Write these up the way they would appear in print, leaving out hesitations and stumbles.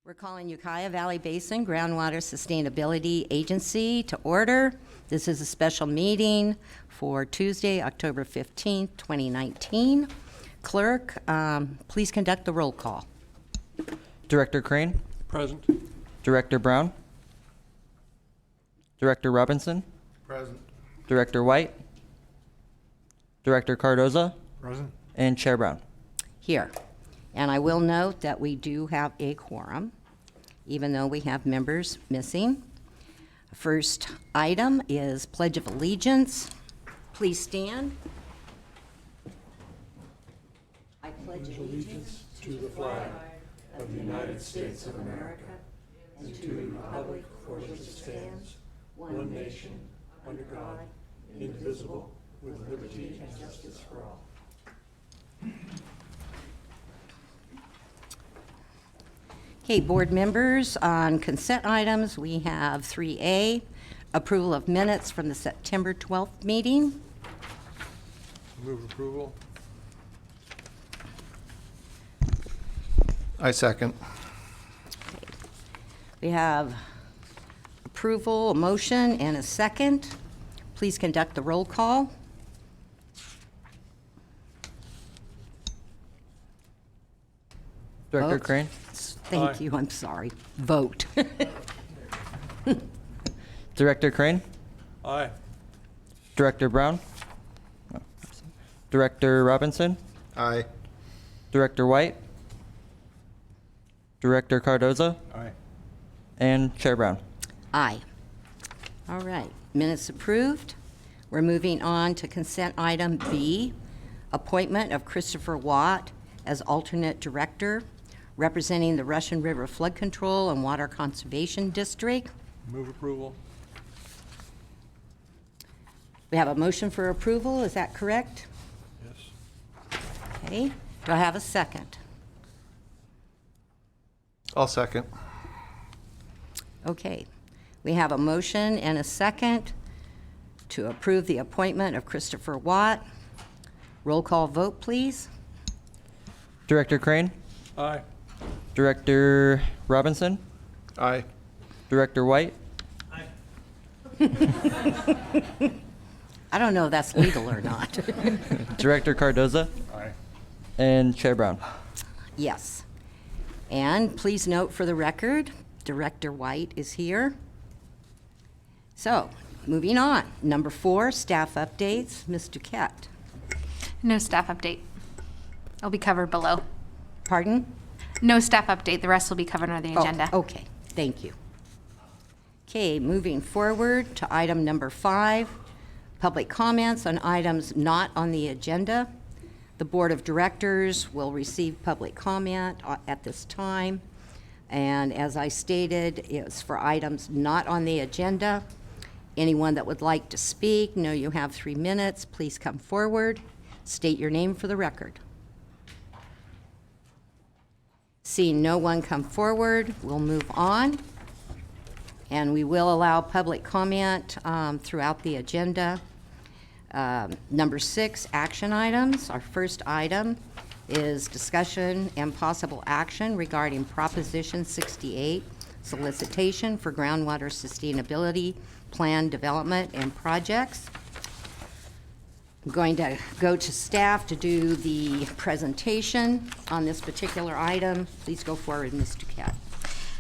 We're calling Ukiah Valley Basin Groundwater Sustainability Agency to order. This is a special meeting for Tuesday, October 15th, 2019. Clerk, please conduct the roll call. Director Crane? Present. Director Brown? Director Robinson? Present. Director White? Director Cardoza? Present. And Chair Brown. Here. And I will note that we do have a quorum, even though we have members missing. First item is Pledge of Allegiance. Please stand. I pledge allegiance To the flag of the United States of America and to the republic for which it stands, one nation, under God, indivisible, with liberty and justice for all. Okay, board members, on consent items, we have 3A, approval of minutes from the September 12th meeting. Move approval. I second. We have approval, a motion, and a second. Please conduct the roll call. Director Vote. Crane? Thank Aye. you, I'm sorry. Vote. Director Crane? Aye. Director Brown? No. Director Robinson? Aye. Director White? Director Cardoza? Aye. And Chair Brown. Aye. All right, minutes approved. We're moving on to consent item B, appointment of Christopher Watt as alternate director representing the Russian River Flood Control and Water Conservation District. Move approval. We have a motion for approval, is that correct? Yes. Okay, do I have a second? I'll second. Okay, we have a motion and a second to approve the appointment of Christopher Watt. Roll call vote, please. Director Crane? Aye. Director Robinson? Aye. Director White? I don't know if that's legal or not. Director Cardoza? Aye. And Chair Brown. Yes. And please note for the record, Director White is here. So, moving on. Number 4, staff updates. Ms. Duquette. No staff update. It'll be covered below. Pardon? No staff update. The rest will be covered under the agenda. Oh, okay, thank you. Okay, moving forward to item number 5, public comments on items not on the agenda. The Board of Directors will receive public comment at this time. And as I stated, it's for items not on the agenda. Anyone that would like to speak, know you have 3 minutes, please come forward. State your name for the record. Seeing no one come forward, we'll move on. And we will allow public comment throughout the agenda. Number 6, action items. Our first item is discussion and possible action regarding Proposition 68, solicitation for groundwater sustainability plan development and projects. I'm going to go to staff to do the presentation on this particular item. Please go forward, Ms. Duquette.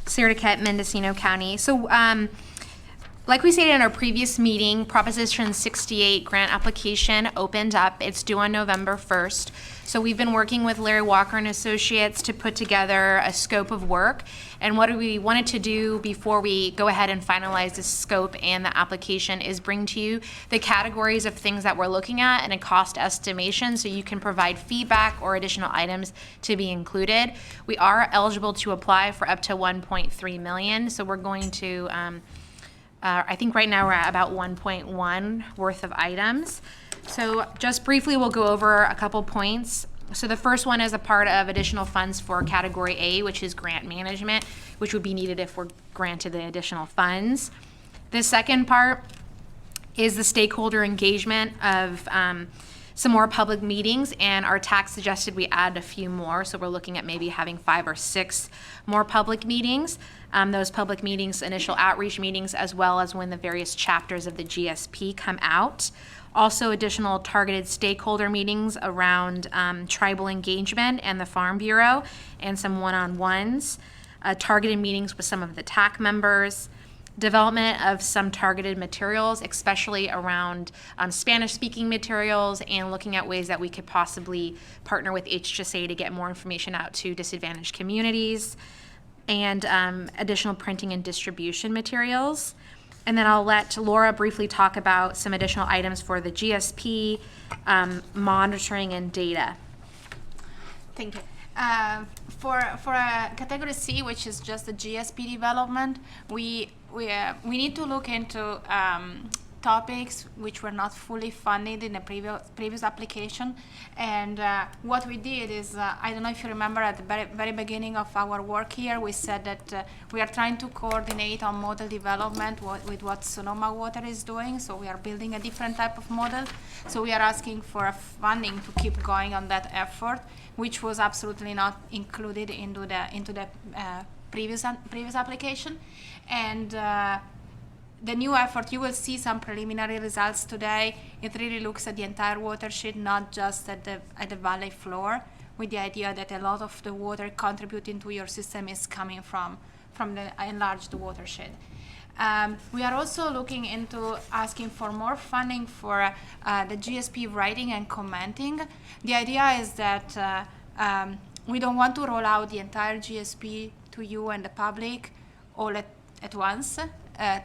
Sarah Duquette, Mendocino County. So, like we stated in our previous meeting, Proposition 68 grant application opened up. It's due on November 1st. So we've been working with Larry Walker and Associates to put together a scope of work. And what we wanted to do before we go ahead and finalize the scope and the application is bring to you the categories of things that we're looking at and a cost estimation so you can provide feedback or additional items to be included. We are eligible to apply for up to 1.3 million. So we're going to I think right now we're at about 1.1 worth of items. So just briefly, we'll go over a couple points. So the first one is a part of additional funds for Category A, which is grant management, which would be needed if we're granted the additional funds. The second part is the stakeholder engagement of some more public meetings, and our TAC suggested we add a few more, so we're looking at maybe having 5 or 6 more public meetings. Those public meetings, initial outreach meetings, as well as when the various chapters of the GSP come out. Also, additional targeted stakeholder meetings around tribal engagement and the Farm Bureau, and some one-on-ones. Targeted meetings with some of the TAC members. Development of some targeted materials, especially around Spanish-speaking materials, and looking at ways that we could possibly partner with HSA to get more information out to disadvantaged communities, and additional printing and distribution materials. And then I'll let Laura briefly talk about some additional items for the GSP, monitoring and data. Thank you. For category C, which is just the GSP development, we need to look into topics which were not fully funded in the previous application. And what we did is, I don't know if you remember at the very beginning of our work here, we said that we are trying to coordinate on model development with what Sonoma Water is doing. So we are building a different type of model. So we are asking for funding to keep going on that effort, which was absolutely not included into the previous application. And the new effort, you will see some preliminary results today. It really looks at the entire watershed, not just at the valley floor, with the idea that a lot of the water contributing to your system is coming from the enlarged watershed. We are also looking into asking for more funding for the GSP writing and commenting. The idea is that we don't want to roll out the entire GSP to you and the public all at once.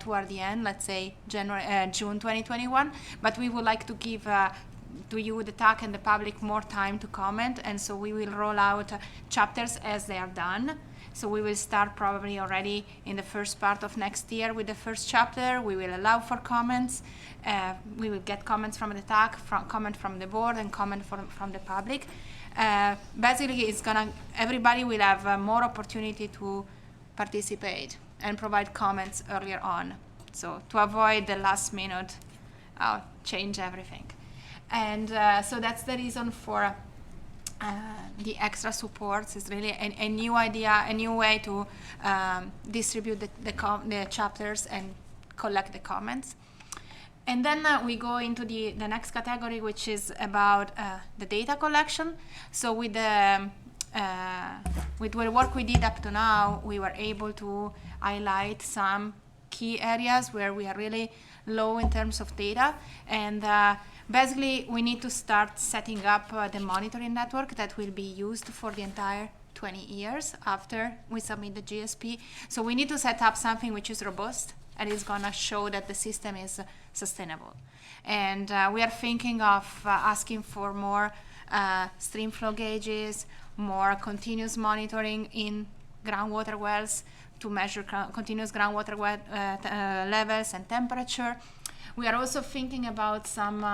Toward the end, let's say June 2021, but we would like to give to you, the TAC, and the public more time to comment, and so we will roll out chapters as they are done. So we will start probably already in the first part of next year with the first chapter. We will allow for comments. We will get comments from the TAC, comment from the board, and comment from the public. Basically, everybody will have more opportunity to participate and provide comments earlier on. So to avoid the last minute, change everything. And so that's the reason for the extra supports. Is really a new idea, a new way to distribute the chapters and collect the comments. And then we go into the next category, which is about the data collection. So with the work we did up to now, we were able to highlight some key areas where we are really low in terms of data. And basically, we need to start setting up the monitoring network that will be used for the entire 20 years after we submit the GSP. So we need to set up something which is robust and is going to show that the system is sustainable. And we are thinking of asking for more stream flow gauges, more continuous monitoring in groundwater wells to measure continuous groundwater levels and temperature. We are also thinking about some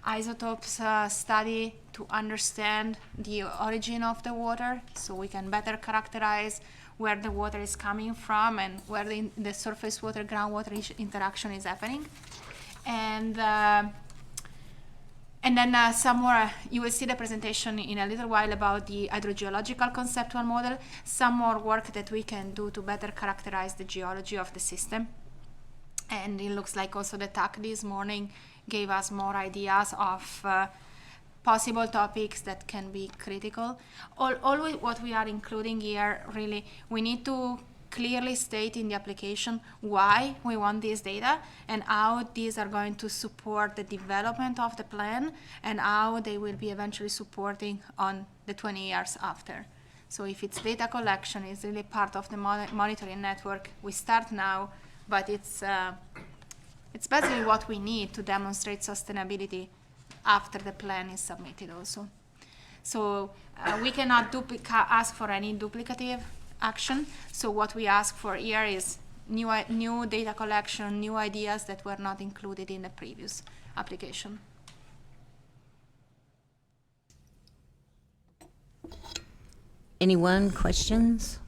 isotopes study to understand the origin of the water, so we can better characterize where the water is coming from and where the surface water groundwater interaction is happening. And then some more, you will see the presentation in a little while about the hydrogeological conceptual model, some more work that we can do to better characterize the geology of the system. And it looks like also the TAC this morning gave us more ideas of possible topics that can be critical. All what we are including here, really, we need to clearly state in the application why we want this data and how these are going to support the development of the plan and how they will be eventually supporting on the 20 years after. So if it's data collection, it's really part of the monitoring network. We start now, but it's basically what we need to demonstrate sustainability after the plan is submitted also. So we cannot ask for any duplicative action. So what we ask for here is new data collection, new ideas that were not included in the previous application. Anyone, questions?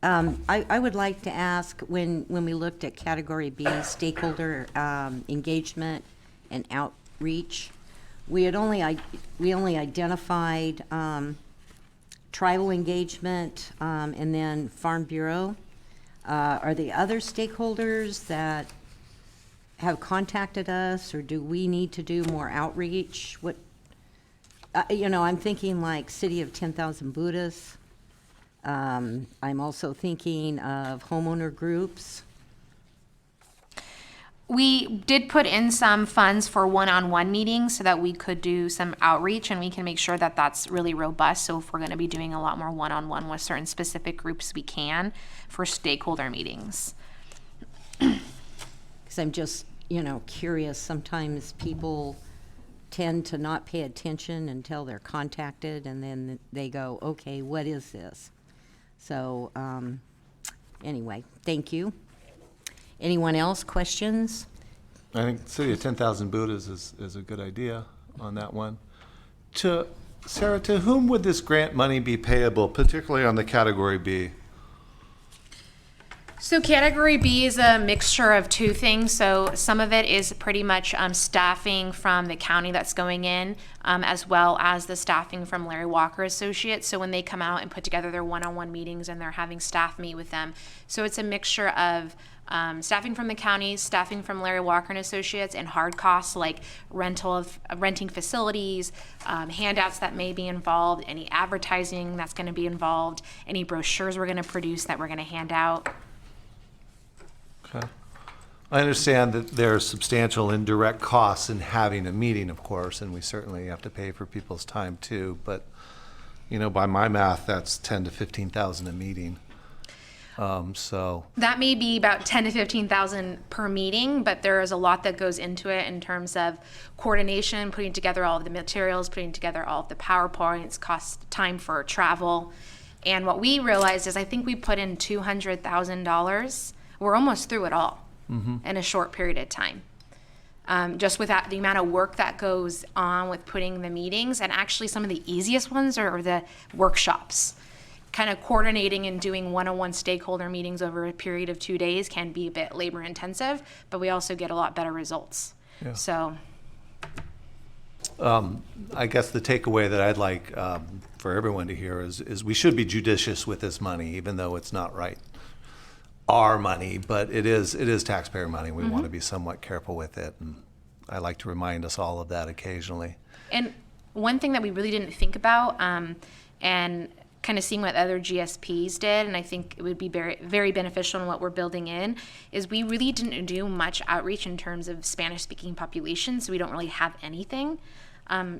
I would like to ask, when we looked at category B, stakeholder engagement and outreach, we only identified tribal engagement and then Farm Bureau. Are the other stakeholders that have contacted us, or do we need to do more outreach? What, I'm thinking like City of 10,000 Buddhists. I'm also thinking of homeowner groups. We did put in some funds for one-on-one meetings so that we could do some outreach, and we can make sure that that's really robust. So if we're going to be doing a lot more one-on-one with certain specific groups, we can for stakeholder meetings. Because I'm just, curious. Sometimes people tend to not pay attention until they're contacted, and then they go, okay, what is this? So, anyway, thank you. Anyone else, questions? I think City of 10,000 Buddhas is a good idea on that one. Sarah, to whom would this grant money be payable, particularly on the Category B? So Category B is a mixture of two things. So some of it is pretty much staffing from the county that's going in, as well as the staffing from Larry Walker Associates. So when they come out and put together their one-on-one meetings and they're having staff meet with them. So it's a mixture of staffing from the county, staffing from Larry Walker and Associates, and hard costs like renting facilities, handouts that may be involved, any advertising that's going to be involved, any brochures we're going to produce that we're going to hand out. Okay. I understand that there are substantial indirect costs in having a meeting, of course, and we certainly have to pay for people's time too. But, by my math, that's 10 to 15,000 a meeting. So that may be about 10 to 15,000 per meeting, but there is a lot that goes into it in terms of coordination, putting together all of the materials, putting together all of the PowerPoints, cost time for travel. And what we realized is I think we put in $200,000. We're almost through it all in a short period of time. Just with the amount of work that goes on with putting the meetings, and actually some of the easiest ones are the workshops. Kind of coordinating and doing one-on-one stakeholder meetings over a period of 2 days can be a bit labor intensive, but we also get a lot better results. Yeah. So I guess the takeaway that I'd like for everyone to hear is we should be judicious with this money, even though it's not our money, but it is taxpayer money. We want to be somewhat careful with it, and I like to remind us all of that occasionally. And one thing that we really didn't think about, and kind of seeing what other GSPs did, and I think it would be very, very beneficial in what we're building in, is we really didn't do much outreach in terms of Spanish-speaking populations, so we don't really have anything.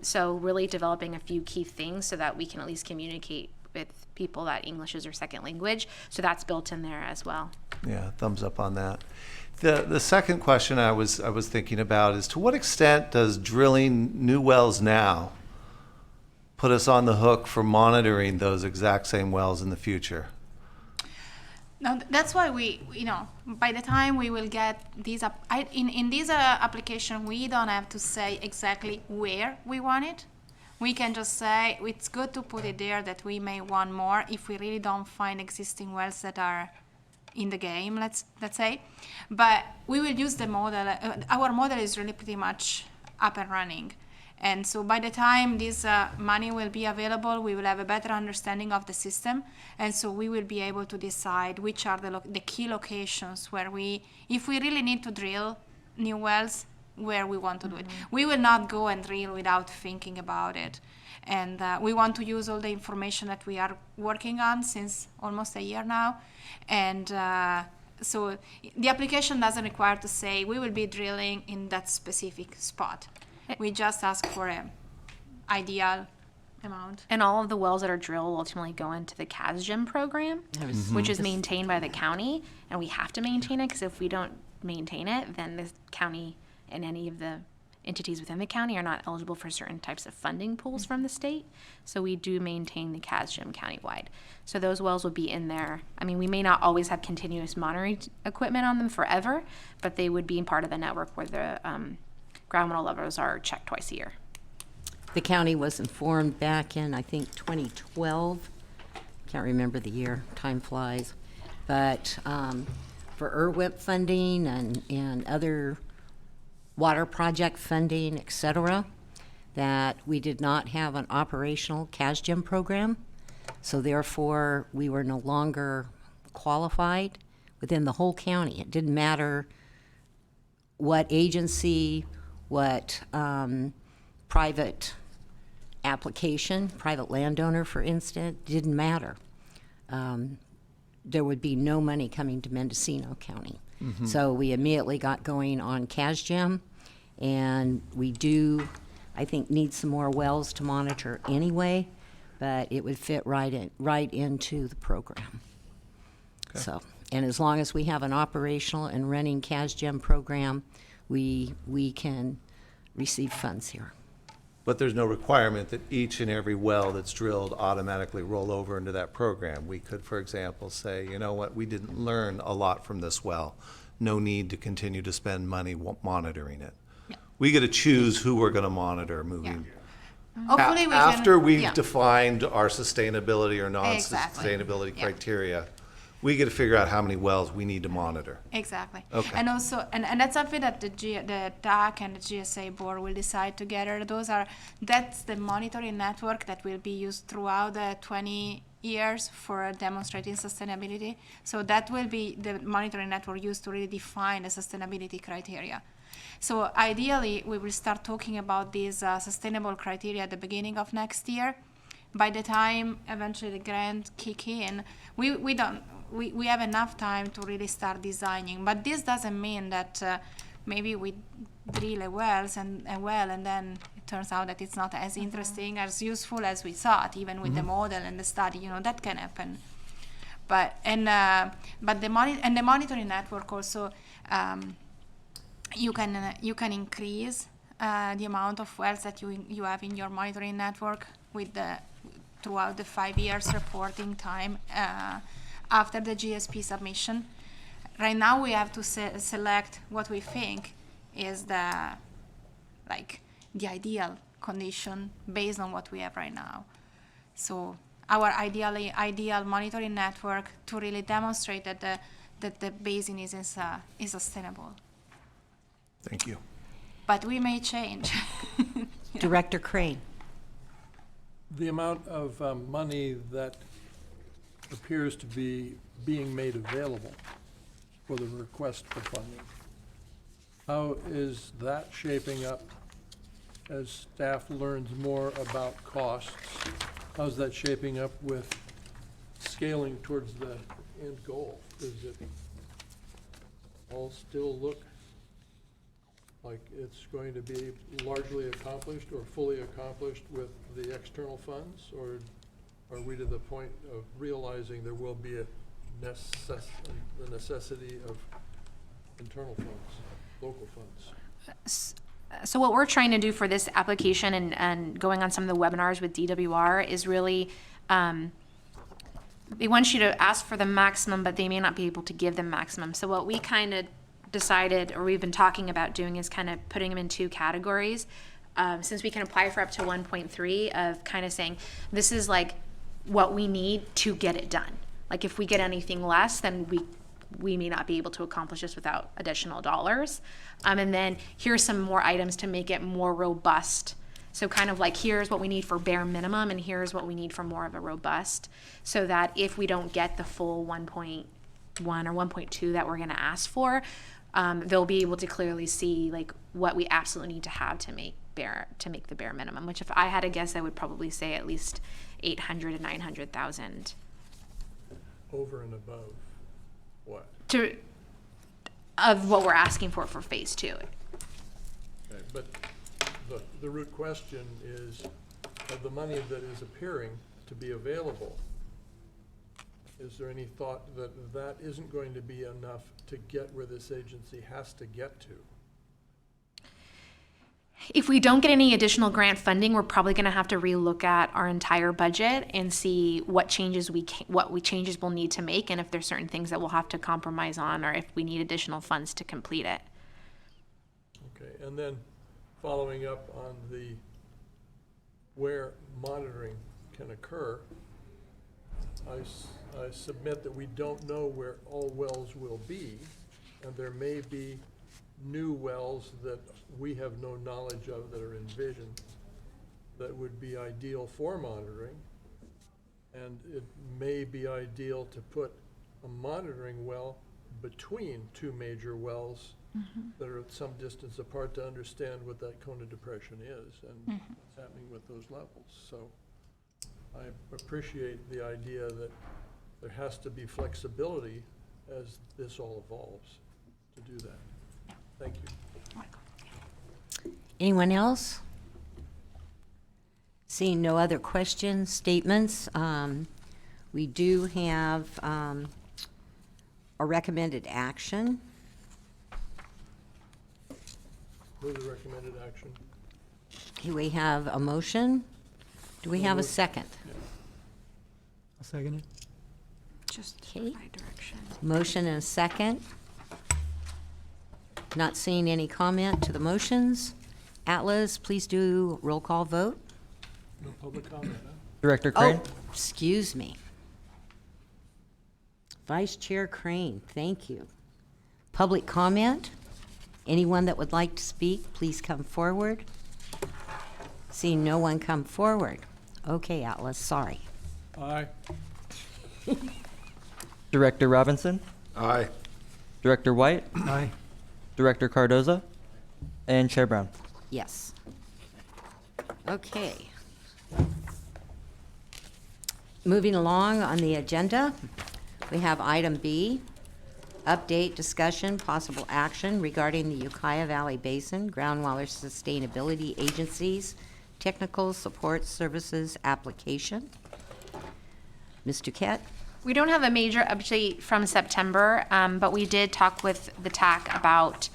So really developing a few key things so that we can at least communicate with people that English is their second language. So that's built in there as well. Yeah, thumbs up on that. The second question I was thinking about is, to what extent does drilling new wells now put us on the hook for monitoring those exact same wells in the future? No, that's why by the time we will get these in this application, we don't have to say exactly where we want it. We can just say it's good to put it there that we may want more if we really don't find existing wells that are in the game, let's say. But we will use the model. Our model is really pretty much up and running. And so by the time this money will be available, we will have a better understanding of the system. And so we will be able to decide which are the key locations where if we really need to drill new wells, where we want to do it. We will not go and drill without thinking about it. And we want to use all the information that we are working on since almost a year now. And so the application doesn't require to say we will be drilling in that specific spot. We just ask for an ideal amount. And all of the wells that are drilled ultimately go into the CASGEM program, which is maintained by the county. And we have to maintain it, because if we don't maintain it, then the county and any of the entities within the county are not eligible for certain types of funding pools from the state. So we do maintain the CASGEM countywide. So those wells will be in there. I mean, we may not always have continuous monitoring equipment on them forever, but they would be part of the network where the groundwater levels are checked twice a year. The county was informed back in, I think, 2012. Can't remember the year, time flies. But for IRWIP funding and other water project funding, et cetera, that we did not have an operational CASGEM program, so therefore we were no longer qualified within the whole county. It didn't matter what agency, what private application, private landowner, for instance, didn't matter. There would be no money coming to Mendocino County. So we immediately got going on CASGEM, and we do, I think, need some more wells to monitor anyway, but it would fit right into the program. So, and as long as we have an operational and running CASGEM program, we can receive funds here. But there's no requirement that each and every well that's drilled automatically roll over into that program. We could, for example, say, you know what, we didn't learn a lot from this well. No need to continue to spend money monitoring it. Yeah. We get to choose who we're going to monitor moving. Hopefully we After can, we've yeah. defined our sustainability or Exactly. non-sustainability Yeah. criteria, we get to figure out how many wells we need to monitor. Exactly. Okay. And also, and that's something that the TAC and the GSA board will decide together. That's the monitoring network that will be used throughout the 20 years for demonstrating sustainability. So that will be the monitoring network used to really define the sustainability criteria. So ideally, we will start talking about these sustainable criteria at the beginning of next year. By the time eventually the grant kick in, we have enough time to really start designing. But this doesn't mean that maybe we drill a wells and then it turns out that it's not as interesting, as useful as we thought, even with the model and the study. That can happen. But the monitoring network also, you can increase the amount of wells that you have in your monitoring network throughout the 5 years reporting time after the GSP submission. Right now we have to select what we think is the ideal condition based on what we have right now. So our ideal monitoring network to really demonstrate that the basin is sustainable. Thank you. But we may change. Director Crane. The amount of money that appears to be being made available for the request for funding, how is that shaping up as staff learns more about costs? How's that shaping up with scaling towards the end goal? Does it all still look like it's going to be largely accomplished or fully accomplished with the external funds? Or are we to the point of realizing there will be the necessity of internal funds, local funds? So what we're trying to do for this application and going on some of the webinars with DWR is really, they want you to ask for the maximum, but they may not be able to give the maximum. So what we kind of decided, or we've been talking about doing, is kind of putting them in two categories. Since we can apply for up to 1.3, of kind of saying, this is like what we need to get it done. Like if we get anything less, then we may not be able to accomplish this without additional dollars. And then here's some more items to make it more robust. So kind of like, here's what we need for bare minimum, and here's what we need for more of a robust, so that if we don't get the full 1.1 or 1.2 that we're gonna ask for, they'll be able to clearly see like what we absolutely need to have to make the bare minimum, which if I had to guess, I would probably say at least 800 to 900,000. Over and above what? Of what we're asking for phase 2. Okay, but the root question is, of the money that is appearing to be available, is there any thought that that isn't going to be enough to get where this agency has to get to? If we don't get any additional grant funding, we're probably going to have to relook at our entire budget and see what changes we'll need to make, and if there's certain things that we'll have to compromise on, or if we need additional funds to complete it. Okay, and then following up on the where monitoring can occur, I submit that we don't know where all wells will be, and there may be new wells that we have no knowledge of that are envisioned. that would be ideal for monitoring. And it may be ideal to put a monitoring well between two major wells that are at some distance apart to understand what that cone of depression is and what's happening with those levels. So I appreciate the idea that there has to be flexibility as this all evolves to do that. Thank you. Anyone else? Seeing no other questions, statements, we do have a recommended action. Move the recommended action. Okay, we have a motion. Do we have a second? I'll second it. Just Okay. my direction. Motion and a second. Not seeing any comment to the motions. Atlas, please do roll call vote. No public comment, huh? Director Crane? Oh, excuse me. Vice Chair Crane, thank you. Public comment? Anyone that would like to speak, please come forward. Seeing no one come forward. Okay, Atlas, sorry. Aye. Director Robinson? Aye. Director White? Aye. Director Cardoza? And Chair Brown. Yes. Okay. Moving along on the agenda, we have item B, update, discussion, possible action regarding the Ukiah Valley Basin Groundwater Sustainability Agency's Technical Support Services application. Ms. Duquette? We don't have a major update from September, but we did talk with the TAC about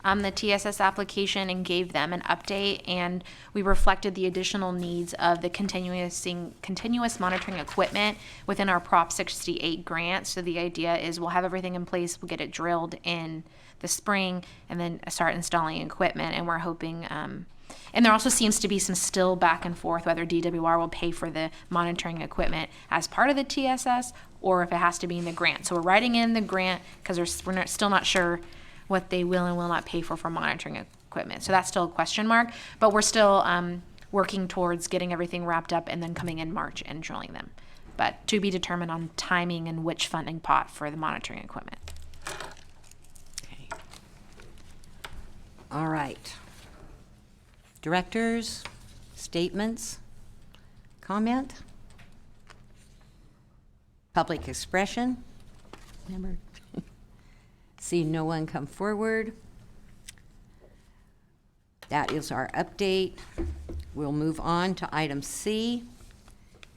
the TSS application and gave them an update, and we reflected the additional needs of the continuous monitoring equipment within our Prop 68 grant. So the idea is we'll have everything in place, we'll get it drilled in the spring, and then start installing equipment, and we're hoping, and there also seems to be some still back and forth whether DWR will pay for the monitoring equipment as part of the TSS or if it has to be in the grant. So we're writing in the grant because we're still not sure what they will and will not pay for monitoring equipment. So that's still a question mark, but we're still working towards getting everything wrapped up and then coming in March and drilling them. But to be determined on timing and which funding pot for the monitoring equipment. Okay. All right. Directors, statements, comment? Public expression? Remember? See no one come forward. That is our update. We'll move on to item C,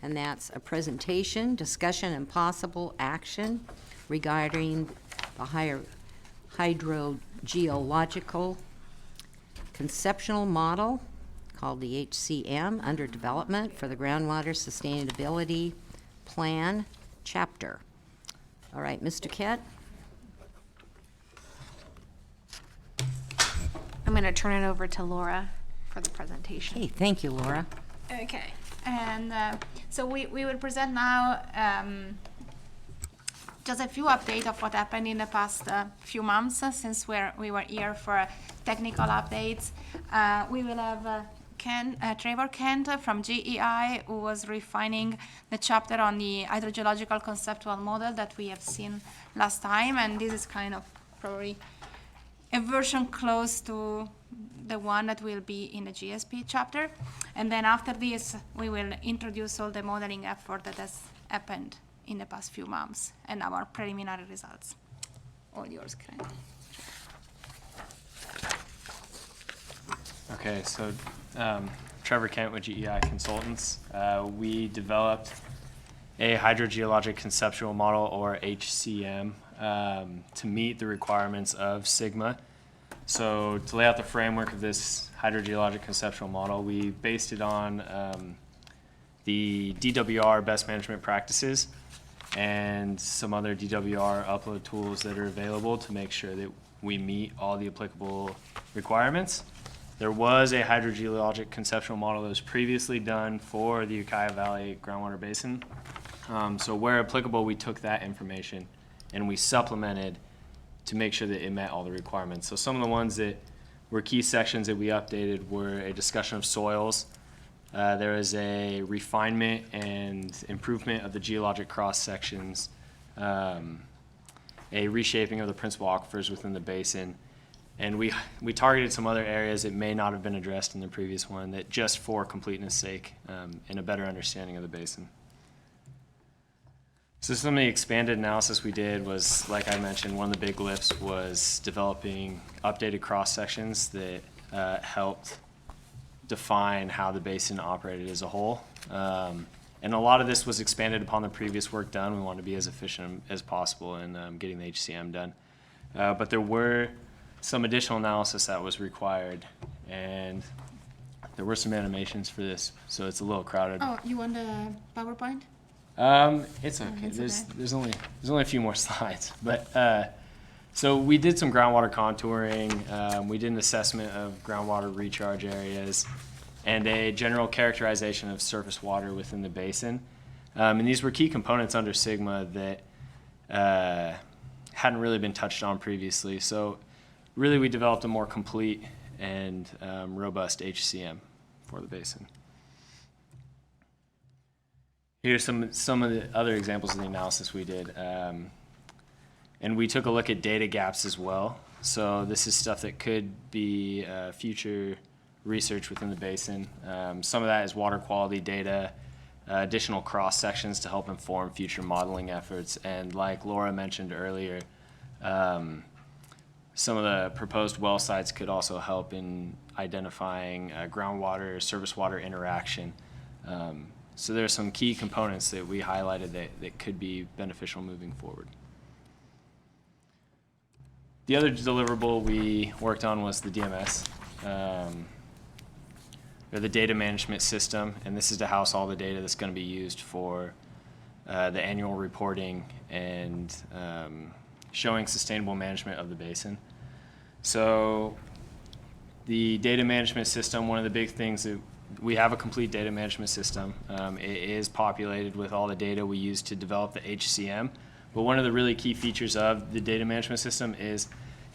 and that's a presentation, discussion, and possible action regarding the hydrogeological conceptual model called the HCM under development for the Groundwater Sustainability Plan chapter. All right, Ms. Duquette? I'm going to turn it over to Laura for the presentation. Hey, thank you, Laura. Okay, and so we will present now just a few updates of what happened in the past few months since we were here for technical updates. We will have Trevor Kent from GEI, who was refining the chapter on the hydrogeological conceptual model that we have seen last time, and this is kind of probably a version close to the one that will be in the GSP chapter. And then after this, we will introduce all the modeling effort that has happened in the past few months and our preliminary results. All yours, Craig. Okay, so Trevor Kent with GEI Consultants. We developed a hydrogeologic conceptual model, or HCM, to meet the requirements of SIGMA. So to lay out the framework of this hydrogeologic conceptual model, we based it on the DWR best management practices and some other DWR upload tools that are available to make sure that we meet all the applicable requirements. There was a hydrogeologic conceptual model that was previously done for the Ukiah Valley Groundwater Basin. So where applicable, we took that information and we supplemented to make sure that it met all the requirements. So some of the ones that were key sections that we updated were a discussion of soils, There was a refinement and improvement of the geologic cross sections, a reshaping of the principal aquifers within the basin, and we targeted some other areas that may not have been addressed in the previous one, that just for completeness sake and a better understanding of the basin. So some of the expanded analysis we did was, like I mentioned, one of the big lifts was developing updated cross sections that helped define how the basin operated as a whole. And a lot of this was expanded upon the previous work done. We wanted to be as efficient as possible in getting the HCM done. But there were some additional analysis that was required, and there were some animations for this, so it's a little crowded. Oh, you want the PowerPoint? It's okay. It's There's only a few more slides, but so we did some groundwater contouring. We did an assessment of groundwater recharge areas and a general characterization of surface water within the basin. And these were key components under Sigma that hadn't really been touched on previously. So really, we developed a more complete and robust HCM for the basin. Here's some of the other examples of the analysis we did. And we took a look at data gaps as well. So this is stuff that could be future research within the basin. Some of that is water quality data, additional cross sections to help inform future modeling efforts. And like Laura mentioned earlier, some of the proposed well sites could also help in identifying groundwater, surface water interaction. So there are some key components that we highlighted that could be beneficial moving forward. The other deliverable we worked on was the DMS, or the data management system, and this is to house all the data that's going to be used for the annual reporting and showing sustainable management of the basin. So the data management system, one of the big things that we have a complete data management system. It is populated with all the data we use to develop the HCM. But one of the really key features of the data management system is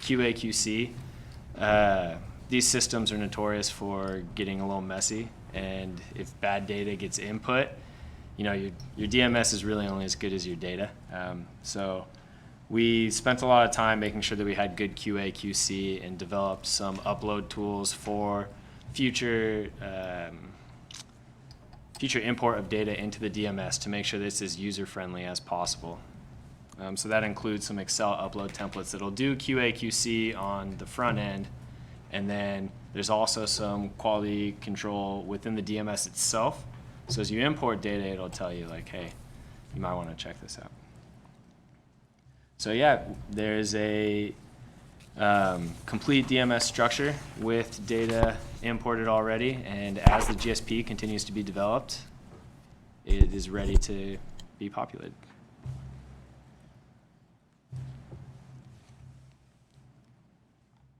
QA/QC. These systems are notorious for getting a little messy, and if bad data gets input, you know, your DMS is really only as good as your data. So we spent a lot of time making sure that we had good QA/QC and developed some upload tools for future import of data into the DMS to make sure this is user-friendly as possible. So that includes some Excel upload templates that'll do QA/QC on the front end, and then there's also some quality control within the DMS itself. So as you import data, it'll tell you like, hey, you might want to check this out. So yeah, there's a complete DMS structure with data imported already, and as the GSP continues to be developed, it is ready to be populated.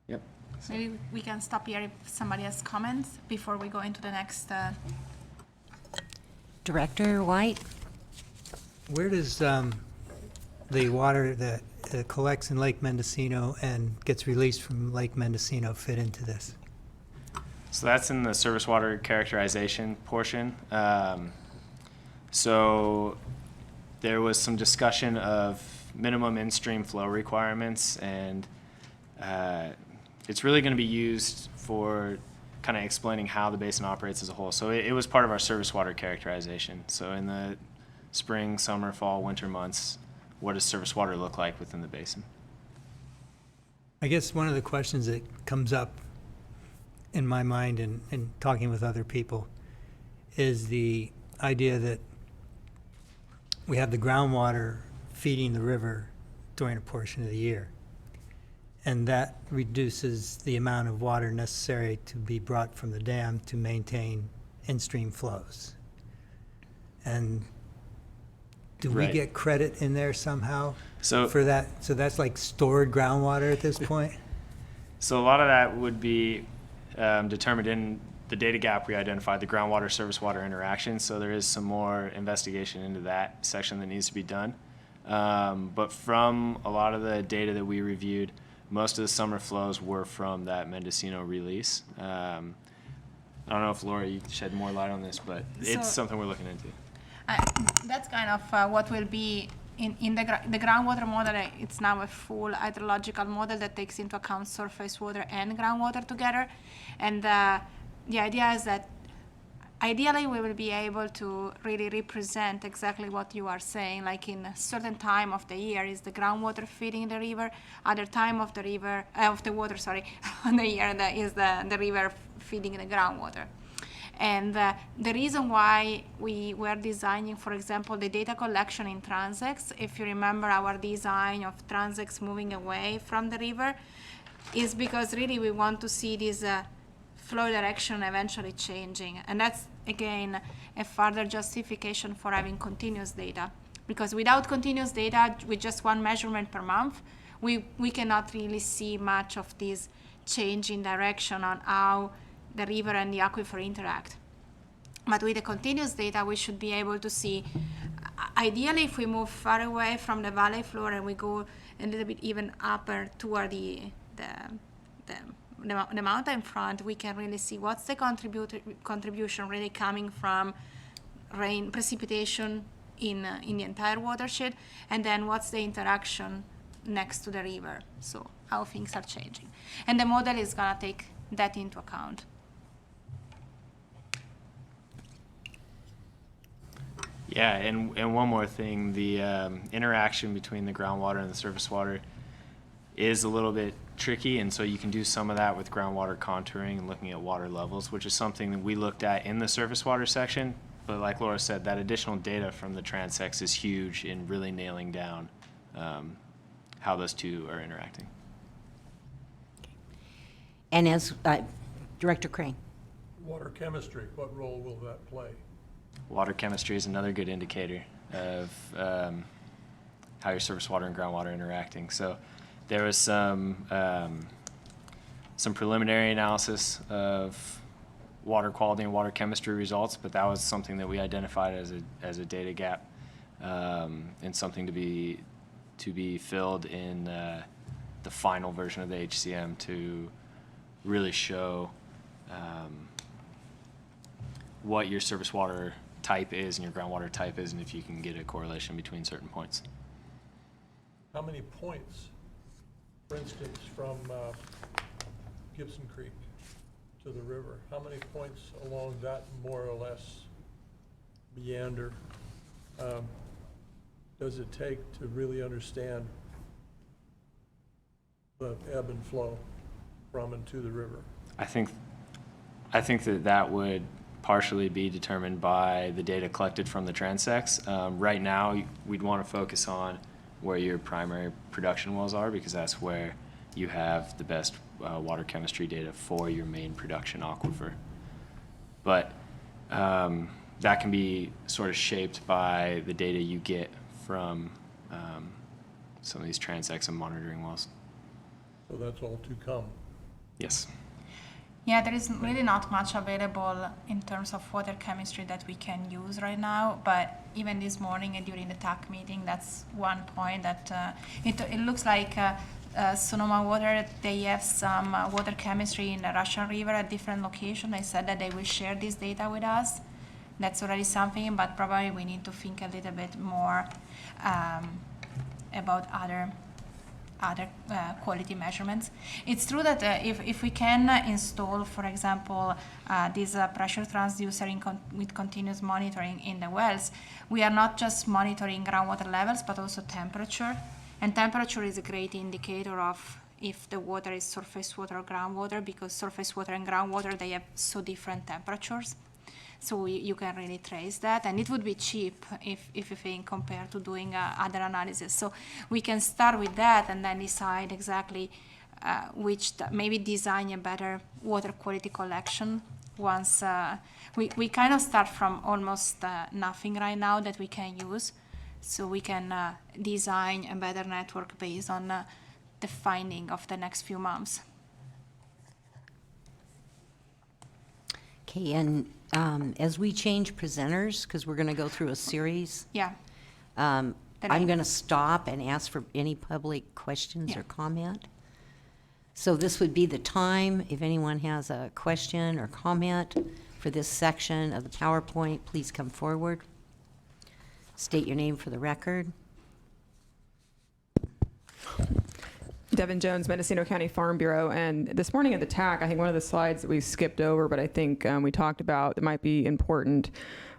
Yep. Maybe we can stop here if somebody has comments before we go into the next. Director White? Where does the water that collects in Lake Mendocino and gets released from Lake Mendocino fit into this? So that's in the surface water characterization portion. So there was some discussion of minimum in-stream flow requirements, and it's really going to be used for kind of explaining how the basin operates as a whole. So it was part of our surface water characterization. So in the spring, summer, fall, winter months, what does surface water look like within the basin? I guess one of the questions that comes up in my mind and talking with other people is the idea that we have the groundwater feeding the river during a portion of the year, and that reduces the amount of water necessary to be brought from the dam to maintain in-stream flows. And do we Right. get credit in there somehow So for that? So that's like stored groundwater at this point? So a lot of that would be determined in the data gap we identified, the groundwater surface water interaction. So there is some more investigation into that section that needs to be done. But from a lot of the data that we reviewed, most of the summer flows were from that Mendocino release. I don't know if Laura, you shed more light on this, but it's So- something we're looking into. That's kind of what will be in the groundwater model. It's now a full hydrological model that takes into account surface water and groundwater together. And the idea is that ideally we will be able to really represent exactly what you are saying. Like in a certain time of the year is the groundwater feeding the river, other time of the river of the water, sorry, on the year that is the river feeding the groundwater. And the reason why we were designing, for example, the data collection in transects, if you remember our design of transects moving away from the river, is because really we want to see this flow direction eventually changing. And that's, again, a further justification for having continuous data. Because without continuous data, with just one measurement per month, we cannot really see much of this change in direction on how the river and the aquifer interact. But with the continuous data, we should be able to see, ideally, if we move far away from the valley floor and we go a little bit even upper toward the mountain front, we can really see what's the contribution really coming from rain precipitation in the entire watershed, and then what's the interaction next to the river, so how things are changing. And the model is going to take that into account. Yeah, and one more thing, the interaction between the groundwater and the surface water is a little bit tricky, and so you can do some of that with groundwater contouring and looking at water levels, which is something that we looked at in the surface water section. But like Laura said, that additional data from the transects is huge in really nailing down how those two are interacting. And as Director Crane. Water chemistry, what role will that play? Water chemistry is another good indicator of how your surface water and groundwater are interacting. So there was some preliminary analysis of water quality and water chemistry results, but that was something that we identified as a data gap and something to be filled in the final version of the HCM to really show what your surface water type is and your groundwater type is, and if you can get a correlation between certain points. How many points, for instance, from Gibson Creek to the river, how many points along that more or less meander does it take to really understand the ebb and flow from and to the river? I think that would partially be determined by the data collected from the transects. Right now, we'd want to focus on where your primary production wells are, because that's where you have the best water chemistry data for your main production aquifer. But that can be sort of shaped by the data you get from some of these transects and monitoring wells. So that's all to come. Yes. Yeah, there is really not much available in terms of water chemistry that we can use right now, but even this morning and during the TAC meeting, that's one point that it looks like Sonoma Water, they have some water chemistry in the Russian River at different locations. They said that they will share this data with us. That's already something, but probably we need to think a little bit more about other quality measurements. It's true that if we can install, for example, this pressure transducer with continuous monitoring in the wells, we are not just monitoring groundwater levels, but also temperature. And temperature is a great indicator of if the water is surface water or groundwater, because surface water and groundwater, they have so different temperatures. So you can really trace that, and it would be cheap if you think compared to doing other analysis. So we can start with that and then decide exactly maybe design a better water quality collection. Once we kind of start from almost nothing right now that we can use, so we can design a better network based on the finding of the next few months. Okay, and as we change presenters, because we're going to go through a series, Yeah. I'm going to stop and ask for any public questions Yeah. or comment. So this would be the time, if anyone has a question or comment for this section of the PowerPoint, please come forward. State your name for the record. Devin Jones, Mendocino County Farm Bureau. And this morning at the TAC, I think one of the slides that we skipped over, but I think we talked about that might be important,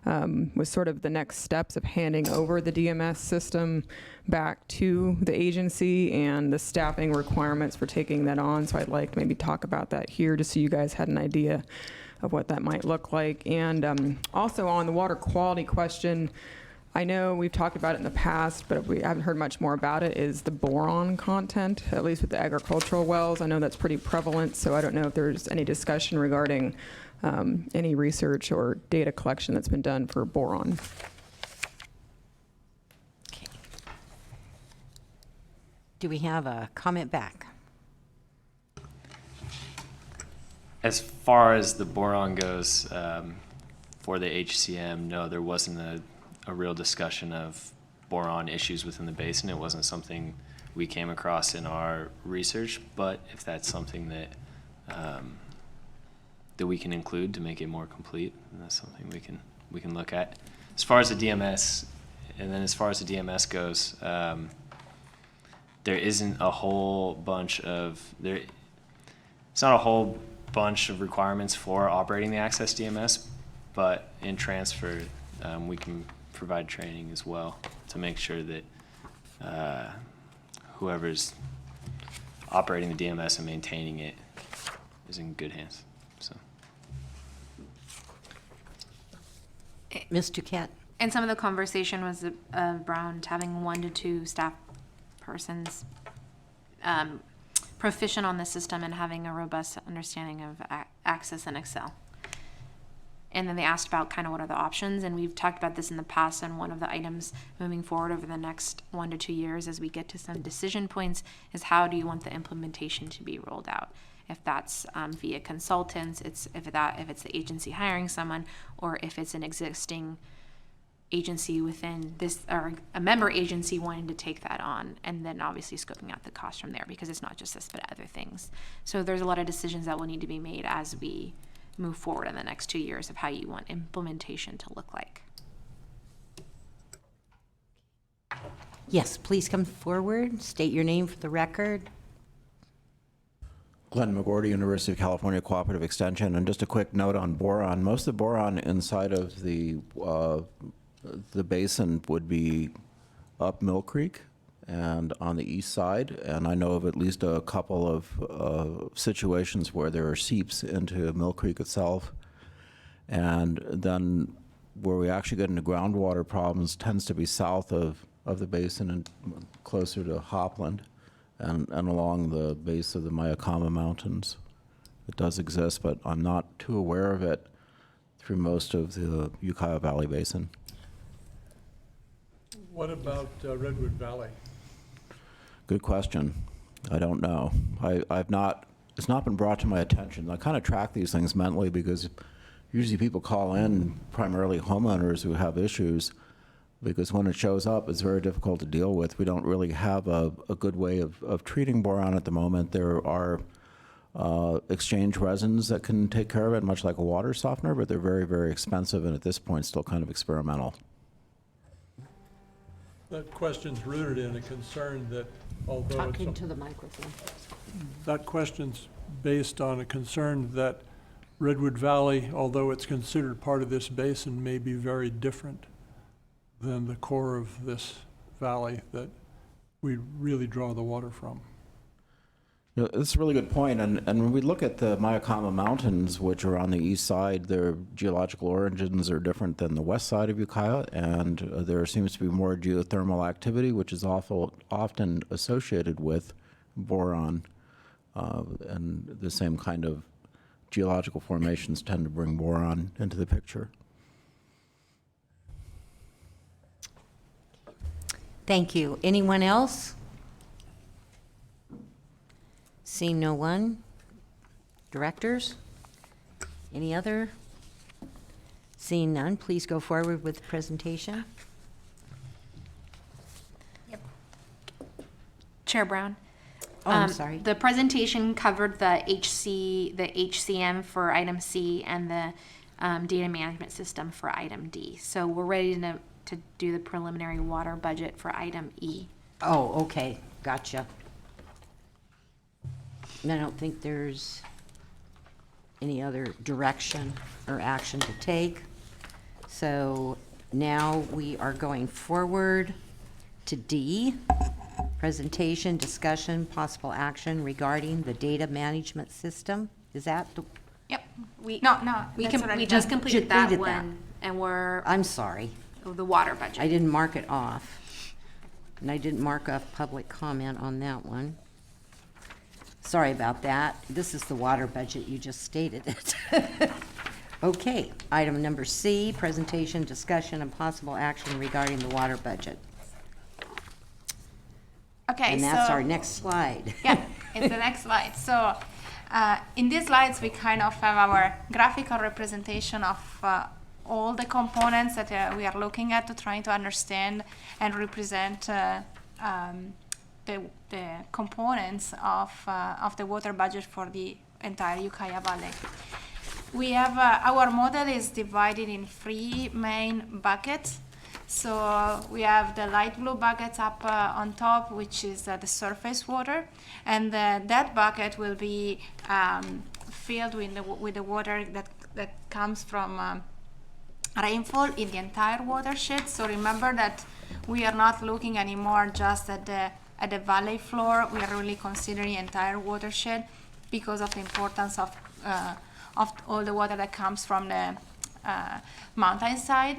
was sort of the next steps of handing over the DMS system back to the agency and the staffing requirements for taking that on. So I'd like to maybe talk about that here just so you guys had an idea of what that might look like. And also on the water quality question, I know we've talked about it in the past, but we haven't heard much more about it, is the boron content, at least with the agricultural wells. I know that's pretty prevalent, so I don't know if there's any discussion regarding any research or data collection that's been done for boron. Okay. Do we have a comment back? As far as the boron goes, for the HCM, no, there wasn't a real discussion of boron issues within the basin. It wasn't something we came across in our research, but if that's something that that we can include to make it more complete, then that's something we can look at. As far as the DMS, and then as far as the DMS goes, there isn't a whole bunch of it's not a whole bunch of requirements for operating the Access DMS, but in transfer, we can provide training as well to make sure that whoever's operating the DMS and maintaining it is in good hands. So, Ms. Duquette? And some of the conversation was around having 1 to 2 staff persons proficient on the system and having a robust understanding of Access and Excel. And then they asked about kind of what are the options, and we've talked about this in the past, and one of the items moving forward over the next 1 to 2 years as we get to some decision points is how do you want the implementation to be rolled out? If that's via consultants, if it's the agency hiring someone, or if it's an existing agency within this, or a member agency wanting to take that on, and then obviously scoping out the cost from there, because it's not just this but other things. So there's a lot of decisions that will need to be made as we move forward in the next 2 years of how you want implementation to look like. Yes, please come forward. State your name for the record. Glenn McGordy, University of California Cooperative Extension. And just a quick note on boron. Most of the boron inside of the basin would be up Mill Creek and on the east side. And I know of at least a couple of situations where there are seeps into Mill Creek itself. And then where we actually get into groundwater problems tends to be south of the basin and closer to Hopland and along the base of the Mayakama Mountains. It does exist, but I'm not too aware of it through most of the Ukiah Valley Basin. What about Redwood Valley? Good question. I don't know. It's not been brought to my attention. I kind of track these things mentally because usually people call in, primarily homeowners who have issues, because when it shows up, it's very difficult to deal with. We don't really have a good way of treating boron at the moment. There are exchange resins that can take care of it, much like a water softener, but they're very, very expensive and at this point still kind of experimental. That question's rooted in a concern that although Talking to the microphone. that question's based on a concern that Redwood Valley, although it's considered part of this basin, may be very different than the core of this valley that we really draw the water from. You know, that's a really good point. And when we look at the Mayakama Mountains, which are on the east side, their geological origins are different than the west side of Ukiah, and there seems to be more geothermal activity, which is often associated with boron, and the same kind of geological formations tend to bring boron into the picture. Thank you. Anyone else? Seeing no one. Directors? Any other? Seeing none, please go forward with the presentation. Chair Brown, Oh, I'm sorry. The presentation covered the HCM for item C and the data management system for item D. So we're ready to do the preliminary water budget for item E. Oh, okay, gotcha. And I don't think there's any other direction or action to take. So now we are going forward to D, presentation, discussion, possible action regarding the data management system. Is that the, Yep. We No, we that's can already we just done. completed that Completed that. one, and we're I'm sorry, the water budget. I didn't mark it off. And I didn't mark off public comment on that one. Sorry about that. This is the water budget, you just stated it. Okay, item number C, presentation, discussion, and possible action regarding the water budget. Okay, And that's so- our next slide. Yeah, it's the next slide. So in these slides, we kind of have our graphical representation of all the components that we are looking at to trying to understand and represent the components of the water budget for the entire Ukiah Valley. We have our model is divided in 3 main buckets. So we have the light blue buckets up on top, which is the surface water, and that bucket will be filled with the water that comes from rainfall in the entire watershed. So remember that we are not looking anymore just at the valley floor. We are really considering the entire watershed because of the importance of all the water that comes from the mountainside.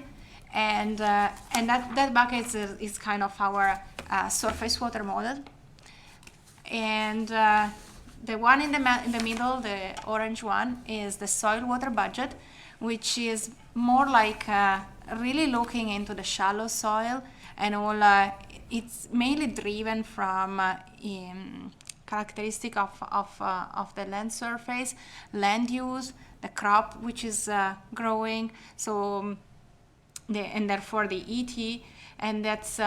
And that bucket is kind of our surface water model. And the one in the middle, the orange one, is the soil water budget, which is more like really looking into the shallow soil and all. It's mainly driven from characteristic of the land surface, land use, the crop which is growing. So. And therefore the ET, and that's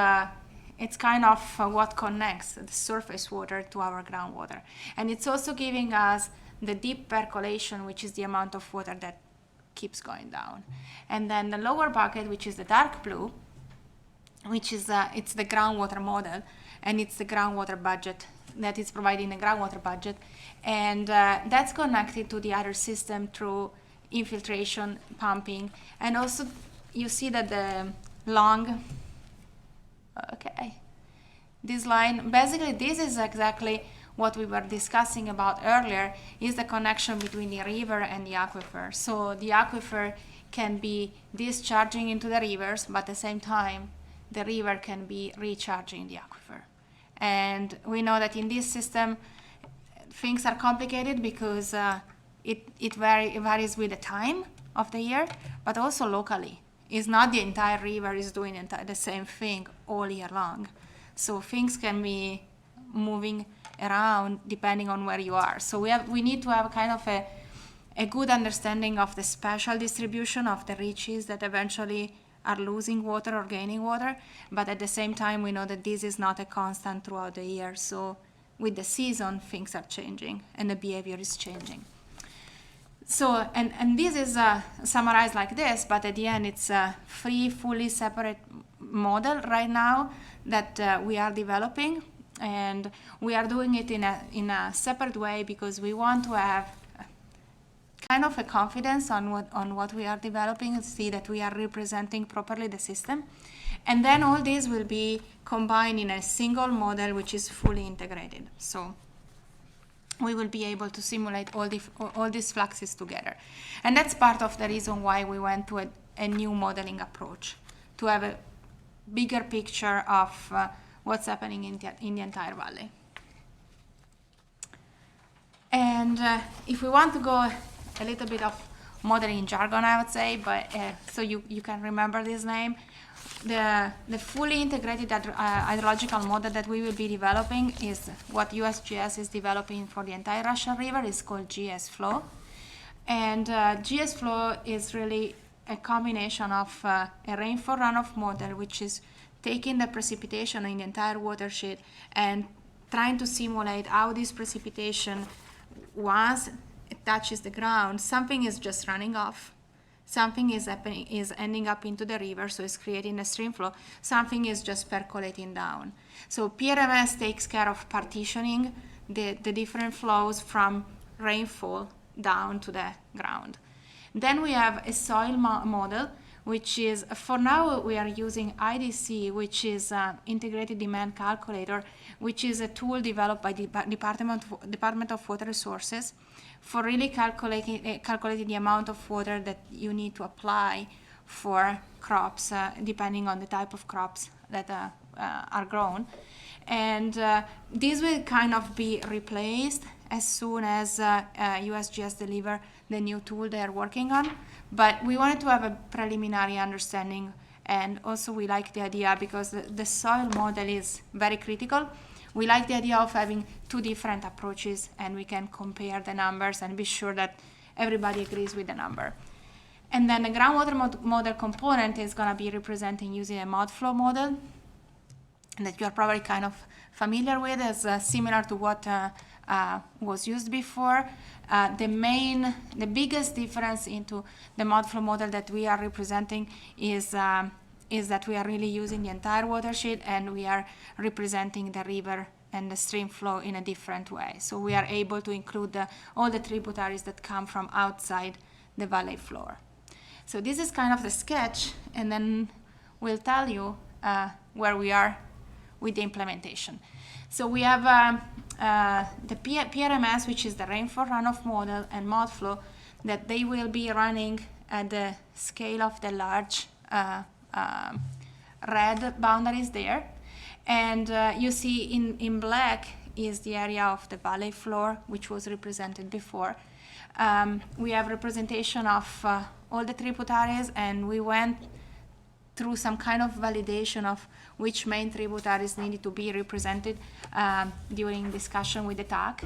it's kind of what connects the surface water to our groundwater. And it's also giving us the deep percolation, which is the amount of water that keeps going down. And then the lower bucket, which is the dark blue, which is it's the groundwater model, and it's the groundwater budget that is providing the groundwater budget. And that's connected to the other system through infiltration, pumping, and also you see that the long, this line, basically this is exactly what we were discussing about earlier, is the connection between the river and the aquifer. So the aquifer can be discharging into the rivers, but at the same time, the river can be recharging the aquifer. And we know that in this system, things are complicated because it varies with the time of the year, but also locally. It's not the entire river is doing the same thing all year long. So things can be moving around depending on where you are. So we need to have kind of a good understanding of the spatial distribution of the reaches that eventually are losing water or gaining water. But at the same time, we know that this is not a constant throughout the year. So with the season, things are changing and the behavior is changing. So, and this is summarized like this, but at the end it's a fully separate model right now that we are developing, and we are doing it in a separate way because we want to have kind of a confidence on what we are developing and see that we are representing properly the system. And then all this will be combined in a single model which is fully integrated. So we will be able to simulate all these fluxes together. And that's part of the reason why we went to a new modeling approach, to have a bigger picture of what's happening in the entire valley. And if we want to go a little bit of modeling jargon, I would say, but so you can remember this name, the fully integrated hydrological model that we will be developing is what USGS is developing for the entire Russian River. Is called GS-Flow. And GS-Flow is really a combination of a rainfall runoff model, which is taking the precipitation in the entire watershed and trying to simulate how this precipitation, once it touches the ground, something is just running off. Something is ending up into the river, so it's creating a stream flow. Something is just percolating down. So PRMS takes care of partitioning the different flows from rainfall down to the ground. Then we have a soil model, which is, for now we are using IDC, which is Integrated Demand Calculator, which is a tool developed by the Department of Water Resources for really calculating the amount of water that you need to apply for crops, depending on the type of crops that are grown. And this will kind of be replaced as soon as USGS deliver the new tool they are working on. But we wanted to have a preliminary understanding, and also we like the idea because the soil model is very critical. We like the idea of having two different approaches, and we can compare the numbers and be sure that everybody agrees with the number. And then the groundwater model component is going to be represented using a mud flow model that you're probably kind of familiar with, as similar to what was used before. The biggest difference into the mud flow model that we are representing is that we are really using the entire watershed, and we are representing the river and the stream flow in a different way. So we are able to include all the tributaries that come from outside the valley floor. So this is kind of the sketch, and then we'll tell you where we are with the implementation. So we have the PRMS, which is the rainfall runoff model, and mud flow, that they will be running at the scale of the large red boundaries there. And you see in black is the area of the valley floor, which was represented before. We have representation of all the tributaries, and we went through some kind of validation of which main tributaries needed to be represented during discussion with the TAC.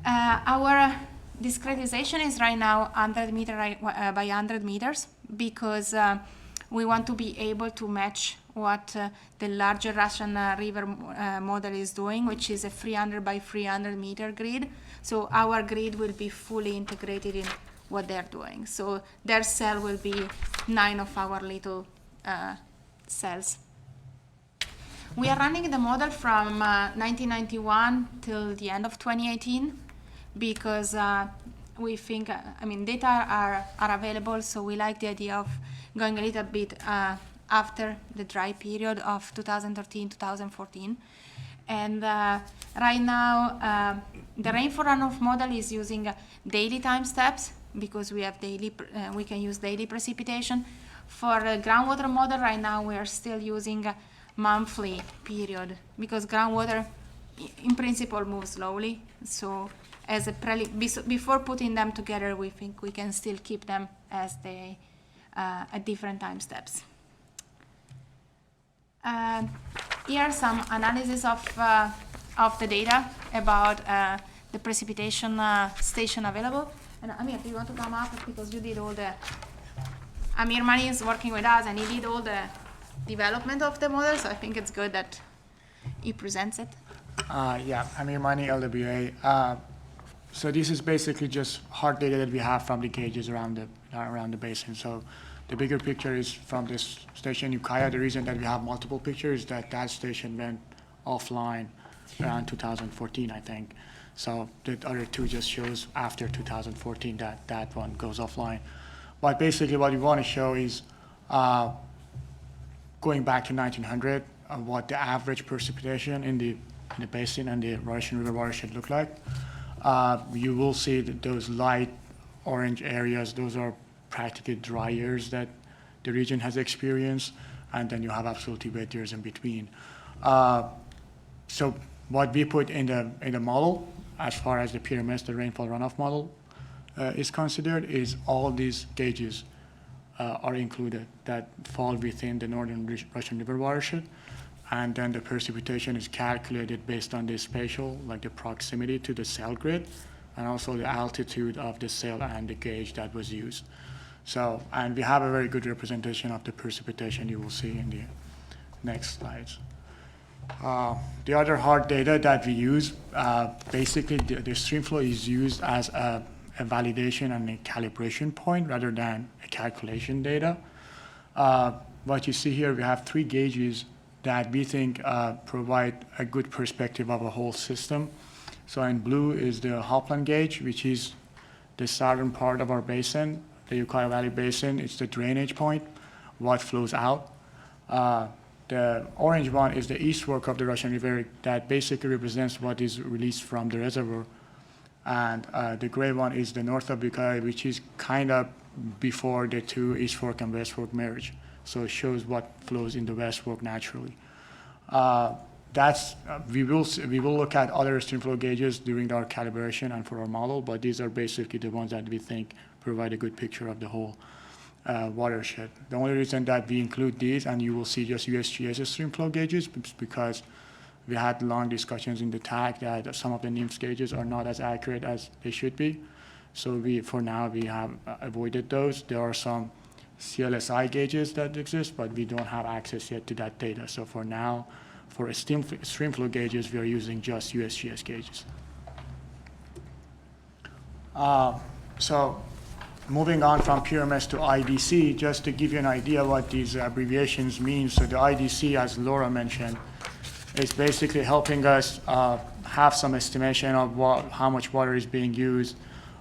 Our discretization is right now 100 meter by 100 meters because we want to be able to match what the larger Russian River model is doing, which is a 300 by 300 meter grid. So our grid will be fully integrated in what they're doing. So their cell will be 9 of our little cells. We are running the model from 1991 till the end of 2018 because we think, data are available, so we like the idea of going a little bit after the dry period of 2013, 2014. And right now, the rainfall runoff model is using daily time steps because we have we can use daily precipitation. For the groundwater model, right now we are still using a monthly period because groundwater, in principle, moves slowly. So as before putting them together, we think we can still keep them as they at different time steps. Here are some analysis of the data about the precipitation station available. And Amir, do you want to come up because you did all the... Amir Mani is working with us, and he did all the development of the model, so I think it's good that he presents it. Yeah, Amir Mani, LWA. So this is basically just hard data that we have from the gauges around the basin. So the bigger picture is from this station Ukiah. The reason that we have multiple pictures is that station went offline around 2014, I think. So the other two just shows after 2014 that one goes offline. But basically what we want to show is going back to 1900, what the average precipitation in the basin and the Russian River watershed look like. You will see that those light orange areas, those are practically dry years that the region has experienced, and then you have absolutely wet years in between. So what we put in the model, as far as the PRMS, the rainfall runoff model, is considered, is all these gauges are included that fall within the northern Russian River watershed, and then the precipitation is calculated based on the spatial, like the proximity to the cell grid, and also the altitude of the cell and the gauge that was used. So, and we have a very good representation of the precipitation you will see in the next slides. The other hard data that we use, basically the stream flow is used as a validation and a calibration point rather than a calculation data. What you see here, we have 3 gauges that we think provide a good perspective of a whole system. So in blue is the Hopland gauge, which is the southern part of our basin, the Ukiah Valley Basin. It's the drainage point, what flows out. The orange one is the east fork of the Russian River that basically represents what is released from the reservoir. And the gray one is the north of Ukiah, which is kind of before the 2 east fork and west fork merge. So it shows what flows in the west fork naturally. We will look at other stream flow gauges during our calibration and for our model, but these are basically the ones that we think provide a good picture of the whole watershed. The only reason that we include these, and you will see just USGS stream flow gauges, is because we had long discussions in the TAC that some of the NIMS gauges are not as accurate as they should be. So for now, we have avoided those. There are some CLSI gauges that exist, but we don't have access yet to that data. So for now, for stream flow gauges, we are using just USGS gauges. So moving on from PRMS to IDC, just to give you an idea what these abbreviations mean. So the IDC, as Laura mentioned, is basically helping us have some estimation of how much water is being used,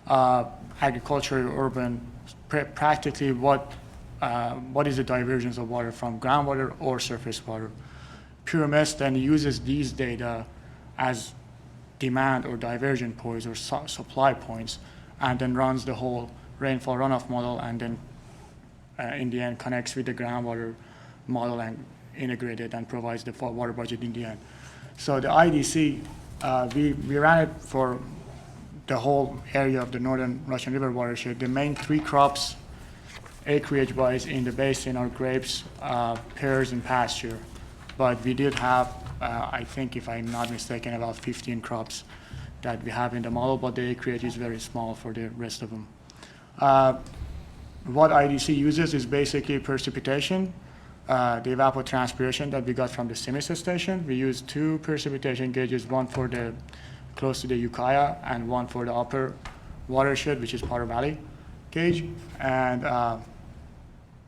agriculture, urban, practically what is the divergence of water from groundwater or surface water. PRMS then uses these data as demand or diversion points or supply points, and then runs the whole rainfall runoff model, and then in the end connects with the groundwater model and integrated and provides the water budget in the end. So the IDC, we ran it for the whole area of the northern Russian River watershed. The main 3 crops acreage-wise in the basin are grapes, pears, and pasture. But we did have, I think if I'm not mistaken, about 15 crops that we have in the model, but the acreage is very small for the rest of them. What IDC uses is basically precipitation, the evapotranspiration that we got from the CIMIS station. We use 2 precipitation gauges, one for the close to the Ukiah and one for the upper watershed, which is Potter Valley gauge. And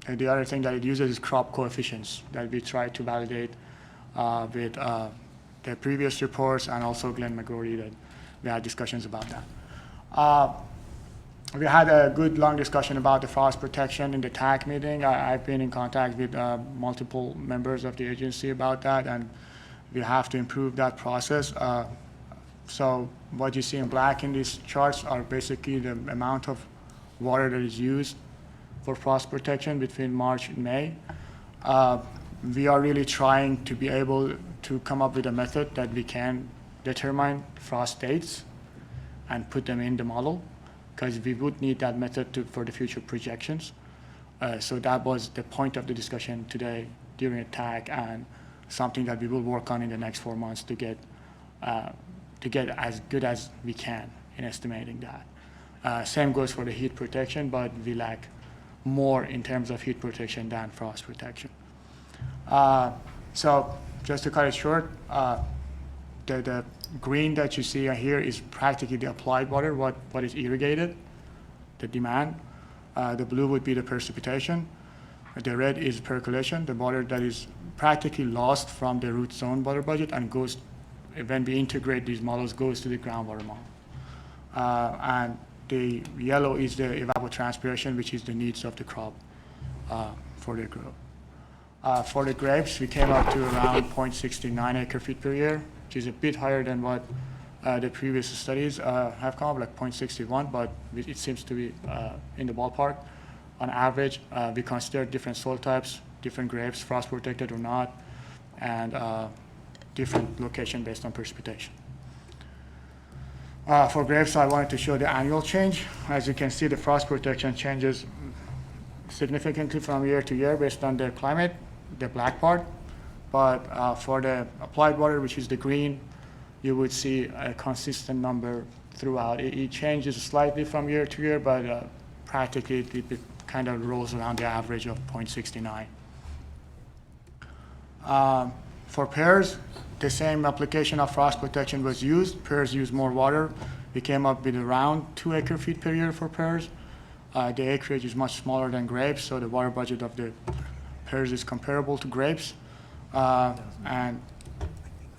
the other thing that it uses is crop coefficients that we try to validate with the previous reports and also Glenn McGrory that we had discussions about that. We had a good long discussion about the frost protection in the TAC meeting. I've been in contact with multiple members of the agency about that, and we have to improve that process. So what you see in black in these charts are basically the amount of water that is used for frost protection between March and May. We are really trying to be able to come up with a method that we can determine frost dates and put them in the model, because we would need that method for the future projections. So that was the point of the discussion today during a TAC, and something that we will work on in the next 4 months to get as good as we can in estimating that. Same goes for the heat protection, but we lack more in terms of heat protection than frost protection. So just to cut it short, the green that you see here is practically the applied water, what is irrigated, the demand. The blue would be the precipitation. The red is percolation, the water that is practically lost from the root zone water budget and goes, when we integrate these models, goes to the groundwater model. And the yellow is the evapotranspiration, which is the needs of the crop for their growth. For the grapes, we came up to around 0.69 acre feet per year, which is a bit higher than what the previous studies have come up, like 0.61, but it seems to be in the ballpark. On average, we consider different soil types, different grapes, frost protected or not, and different location based on precipitation. For grapes, I wanted to show the annual change. As you can see, the frost protection changes significantly from year to year based on the climate, the black part. But for the applied water, which is the green, you would see a consistent number throughout. It changes slightly from year to year, but practically it kind of rolls around the average of 0.69. For pears, the same application of frost protection was used. Pears use more water. We came up with around 2 acre-feet per year for pears. The acreage is much smaller than grapes, so the water budget of the pears is comparable to grapes. And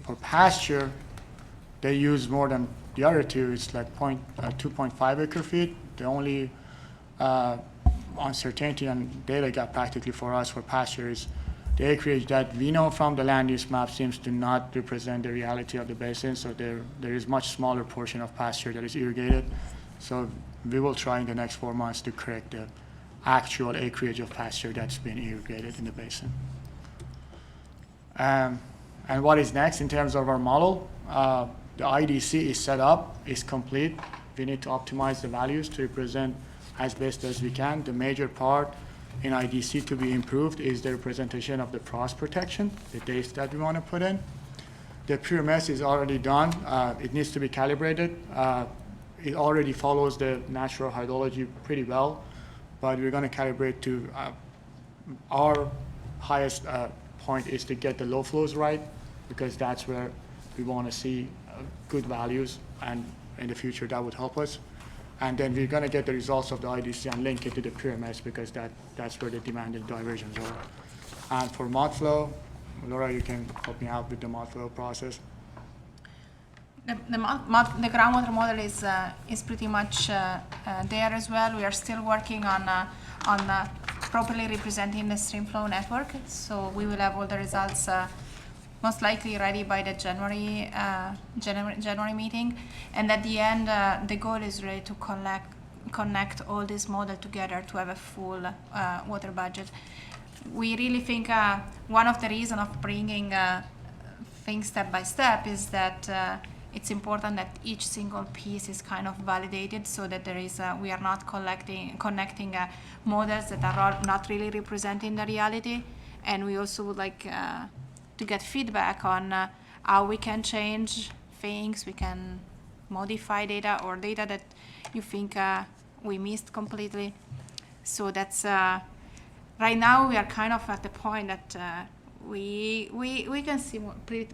for pasture, they use more than the other two. It's like 2.5 acre-feet. The only uncertainty and data gap practically for us for pasture is the acreage that we know from the land use map seems to not represent the reality of the basin, so there is much smaller portion of pasture that is irrigated. So we will try in the next 4 months to correct the actual acreage of pasture that's been irrigated in the basin. And what is next in terms of our model? The IDC is set up, is complete. We need to optimize the values to represent as best as we can. The major part in IDC to be improved is the representation of the frost protection, the dates that we want to put in. The PMS is already done. It needs to be calibrated. It already follows the natural hydrology pretty well, but we're going to calibrate to our highest point is to get the low flows right, because that's where we want to see good values, and in the future that would help us. And then we're going to get the results of the IDC and link it to the PMS, because that's where the demand and diversions are. And for mod flow, Laura, you can help me out with the mod flow process. The groundwater model is pretty much there as well. We are still working on properly representing the stream flow network. So we will have all the results most likely ready by the January meeting. And at the end, the goal is really to connect all this model together to have a full water budget. We really think one of the reasons of bringing things step by step is that it's important that each single piece is kind of validated, so that there is we are not connecting models that are not really representing the reality. And we also would like to get feedback on how we can change things, we can modify data, or data that you think we missed completely. So that's right now we are kind of at the point that we can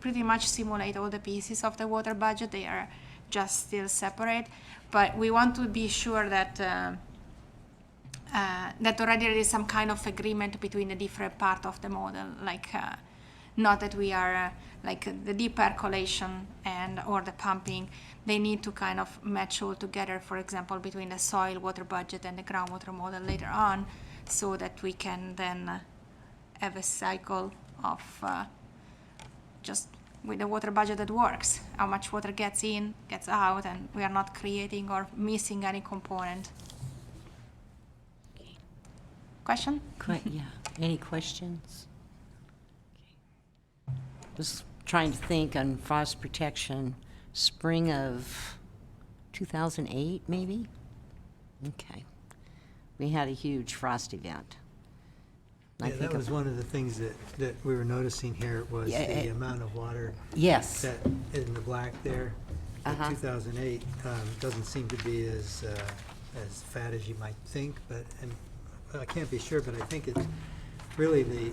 pretty much simulate all the pieces of the water budget. They are just still separate, but we want to be sure that that already there is some kind of agreement between the different part of the model, like not that we are like the deep percolation and or the pumping. They need to kind of match all together, for example, between the soil water budget and the groundwater model later on, so that we can then have a cycle of just with the water budget that works, how much water gets in, gets out, and we are not creating or missing any component. Question? Yeah. Any questions? Okay. Just trying to think on frost protection, spring of 2008, maybe? Okay. We had a huge frost event. Yeah, that was one of the things that we were noticing here was the amount of water. Yes. That in the black there. In 2008 doesn't seem to be as fat as you might think, but and I can't be sure, but I think it's really the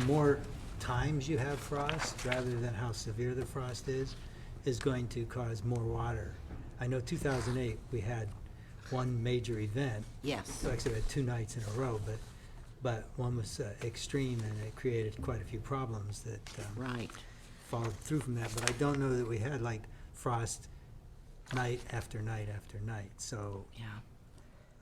more times you have frost, rather than how severe the frost is going to cause more water. I know 2008 we had one major event. Yes. So actually we had 2 nights in a row, but one was extreme, and it created quite a few problems that Right. followed through from that. But I don't know that we had like frost night after night after night. So Yeah.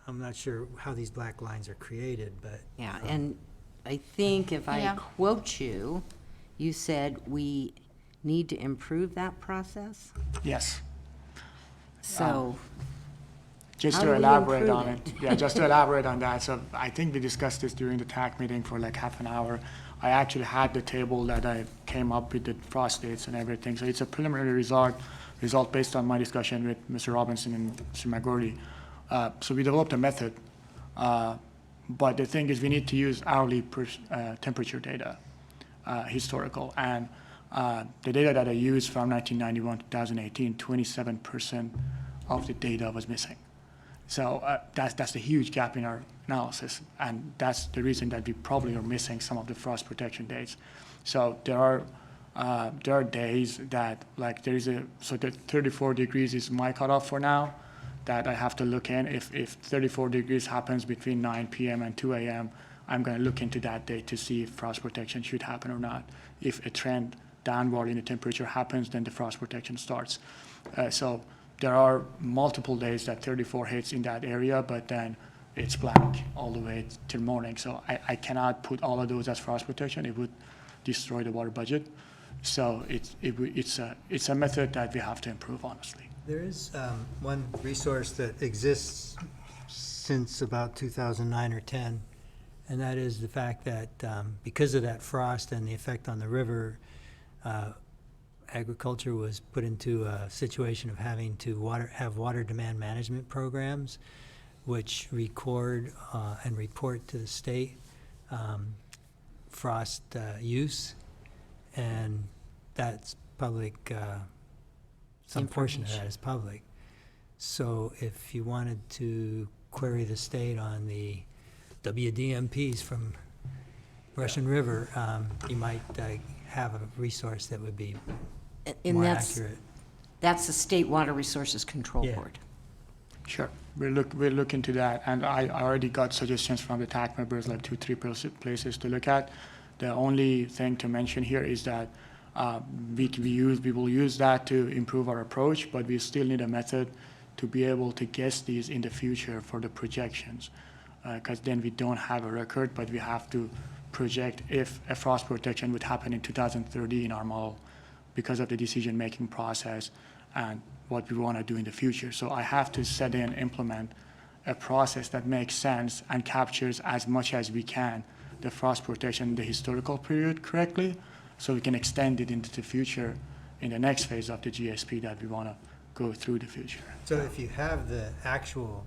I'm not sure how these black lines are created, but Yeah, and I think if I Yeah. quote you, you said we need to improve that process? Yes. So, Just How to do we elaborate improve on it? it, yeah, just to elaborate on that. So I think we discussed this during the TAC meeting for like half an hour. I actually had the table that I came up with the frost dates and everything. So it's a preliminary result based on my discussion with Mr. Robinson and Mr. McGordy. So we developed a method, but the thing is we need to use hourly temperature data, historical. And the data that I used from 1991 to 2018, 27% of the data was missing. So that's a huge gap in our analysis, and that's the reason that we probably are missing some of the frost protection dates. So there are there are days that, like, so the 34 degrees is my cutoff for now, that I have to look in. If 34 degrees happens between 9 p.m. and 2 a.m., I'm going to look into that day to see if frost protection should happen or not. If a trend downward in the temperature happens, then the frost protection starts. So there are multiple days that 34 hits in that area, but then it's black all the way till morning. So I cannot put all of those as frost protection. It would destroy the water budget. So it's a method that we have to improve, honestly. There is one resource that exists since about 2009 or 10, and that is the fact that because of that frost and the effect on the river, agriculture was put into a situation of having to have water demand management programs, which record and report to the state frost use, and that's public. Some portion of that is public. So if you wanted to query the state on the WDMPs from Russian River, you might have a resource that would be And more that's, accurate. that's the State Water Resources Control Yeah. Board. Sure, we'll look into that, and I already got suggestions from the TAC members, like 2-3 places to look at. The only thing to mention here is that we will use that to improve our approach, but we still need a method to be able to guess these in the future for the projections, because then we don't have a record, but we have to project if a frost protection would happen in 2030 in our model because of the decision-making process and what we want to do in the future. So I have to set in, implement a process that makes sense and captures as much as we can the frost protection in the historical period correctly, so we can extend it into the future in the next phase of the GSP that we want to go through the future. So if you have the actual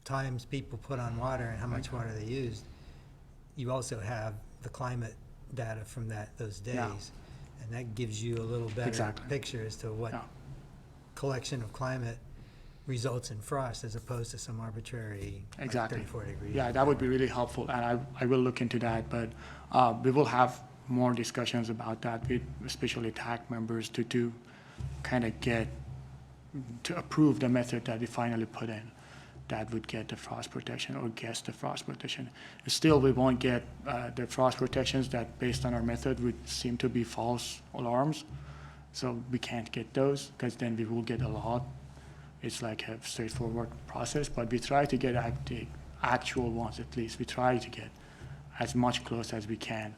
times people put on water and how much water they used, you also have the climate data from those days. Yeah. And that gives you a little better Exactly. picture as to what Yeah. collection of climate results in frost as opposed to some arbitrary like, Exactly. 34 degrees. Yeah, that would be really helpful, and I will look into that, but we will have more discussions about that with especially TAC members to kind of to approve the method that we finally put in that would get the frost protection or guess the frost protection. Still, we won't get the frost protections that, based on our method, would seem to be false alarms. So we can't get those because then we will get a lot. It's like a straightforward process, but we try to get the actual ones at least. We try to get as much close as we can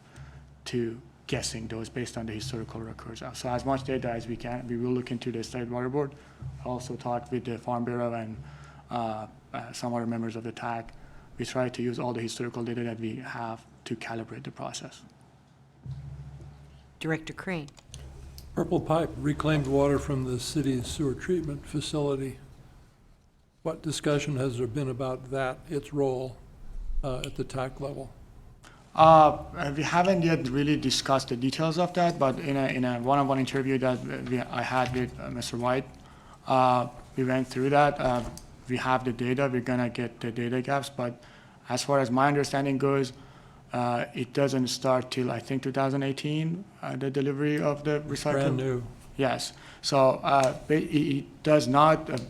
to guessing those based on the historical records. So as much data as we can, we will look into the State Water Board. Also talk with the Farm Bureau and some other members of the TAC. We try to use all the historical data that we have to calibrate the process. Director Crane. Purple pipe, reclaimed water from the city's sewer treatment facility. What discussion has there been about that, its role at the TAC level? We haven't yet really discussed the details of that, but in a one-on-one interview that I had with Mr. White, we went through that. We have the data, we're gonna get the data gaps, but as far as my understanding goes, it doesn't start till, I think, 2018, the delivery of the recycling. Brand new. Yes, so it does not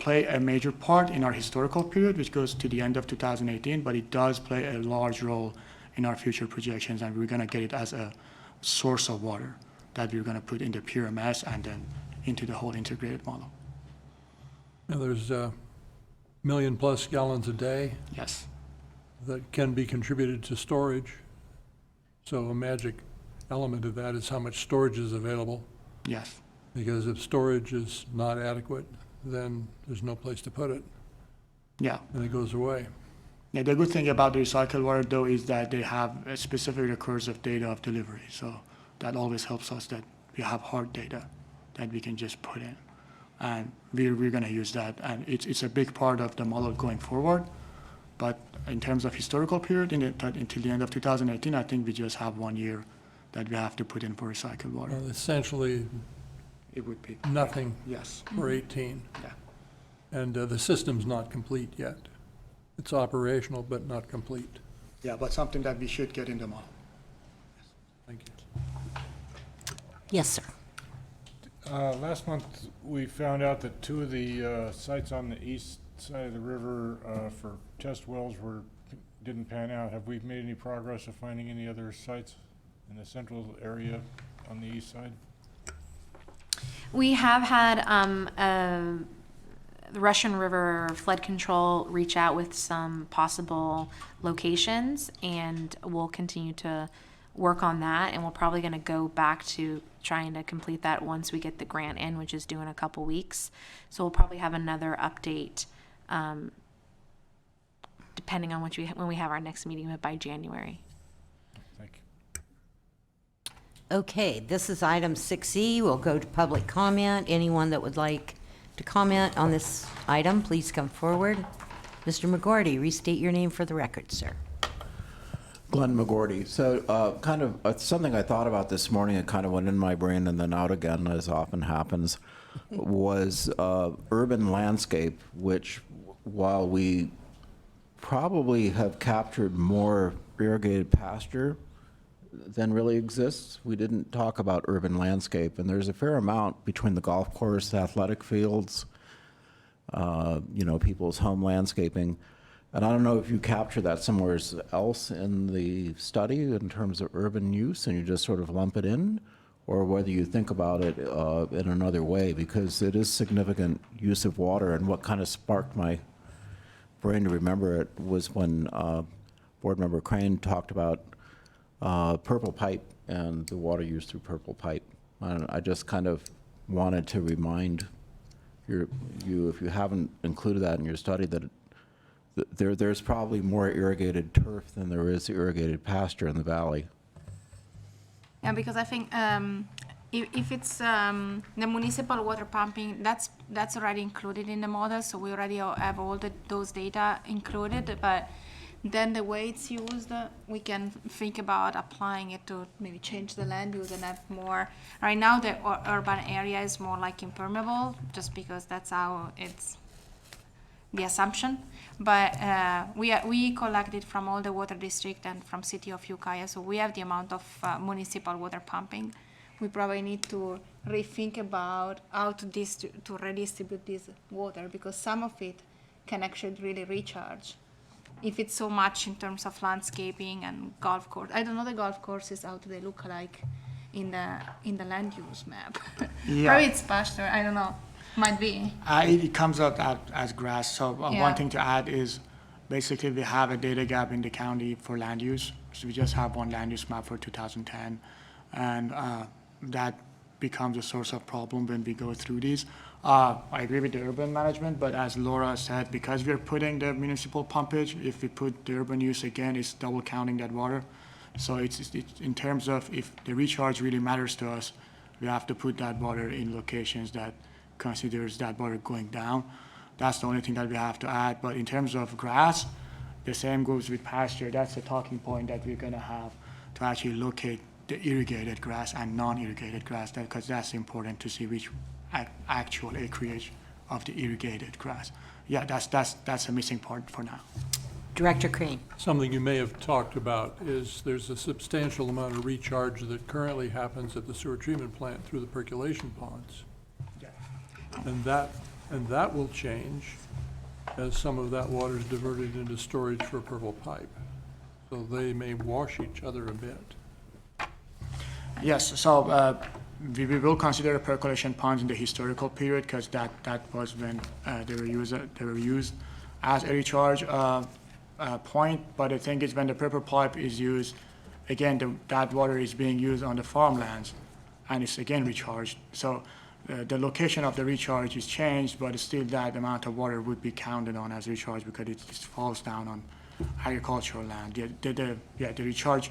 play a major part in our historical period, which goes to the end of 2018, but it does play a large role in our future projections, and we're gonna get it as a source of water that we're gonna put in the PRMS and then into the whole integrated model. Now, there's a million-plus gallons a day Yes, that can be contributed to storage. So a magic element of that is how much storage is available, yes, because if storage is not adequate, then there's no place to put it, yeah. and it goes away. Yeah, the good thing about the recycled water, though, is that they have a specific records of data of delivery. So that always helps us that we have hard data that we can just put in. And we're going to use that. And it's a big part of the model going forward. But in terms of historical period, until the end of 2018, I think we just have 1 year that we have to put in for recycled water. Essentially, It would be, nothing yes, for 18. yeah. And the system's not complete yet. It's operational, but not complete. Yeah, but something that we should get in the model. Thank you. Yes, sir. Last month, we found out that two of the sites on the east side of the river for test wells didn't pan out. Have we made any progress of finding any other sites in the central area on the east side? We have had the Russian River Flood Control reach out with some possible locations, and we'll continue to work on that, and we're probably going to go back to trying to complete that once we get the grant in, which is due in a couple weeks. So we'll probably have another update depending on when we have our next meeting, but by January. Thank you. Okay, this is item 6E. We'll go to public comment. Anyone that would like to comment on this item, please come forward. Mr. McGordy, restate your name for the record, sir. Glenn McGordy. So kind of something I thought about this morning, it kind of went in my brain and then out again, as often happens, was urban landscape, which while we probably have captured more irrigated pasture than really exists, we didn't talk about urban landscape. And there's a fair amount between the golf course, athletic fields, people's home landscaping. And I don't know if you capture that somewhere else in the study in terms of urban use and you just sort of lump it in, or whether you think about it in another way, because it is significant use of water. And what kind of sparked my brain to remember it was when Board Member Crane talked about purple pipe and the water used through purple pipe. And I just kind of wanted to remind you, if you haven't included that in your study, that there's probably more irrigated turf than there is irrigated pasture in the valley. Yeah, because I think if it's the municipal water pumping, that's already included in the model, so we already have all those data included, but then the way it's used, we can think about applying it to maybe change the land use and have more. Right now, the urban area is more like impermeable, just because that's how it's the assumption. But we collected from all the water district and from city of Ukiah, so we have the amount of municipal water pumping. We probably need to rethink about how to redistribute this water, because some of it can actually really recharge. If it's so much in terms of landscaping and golf course, I don't know the golf courses, how do they look like in the land use map? Yeah. Probably it's pasture, I don't know. Might be. It comes out as grass. So Yeah. one thing to add is basically we have a data gap in the county for land use. So we just have one land use map for 2010. And that becomes a source of problem when we go through these. I agree with the urban management, but as Laura said, because we're putting the municipal pumpage, if we put the urban use again, it's double counting that water. So it's in terms of if the recharge really matters to us, we have to put that water in locations that considers that water going down. That's the only thing that we have to add. But in terms of grass, the same goes with pasture. That's a talking point that we're gonna have to actually locate the irrigated grass and non-irrigated grass, because that's important to see which actual acreage of the irrigated grass. Yeah, that's a missing part for now. Director Crane. Something you may have talked about is there's a substantial amount of recharge that currently happens at the sewer treatment plant through the percolation ponds. Yeah. And that will change as some of that water is diverted into storage for purple pipe. So they may wash each other a bit. Yes, so we will consider percolation ponds in the historical period, because that was when they were used as a recharge point. But the thing is, when the purple pipe is used, again, that water is being used on the farmlands, and it's again recharged. So the location of the recharge is changed, but still that amount of water would be counted on as recharge, because it falls down on agricultural land. The recharge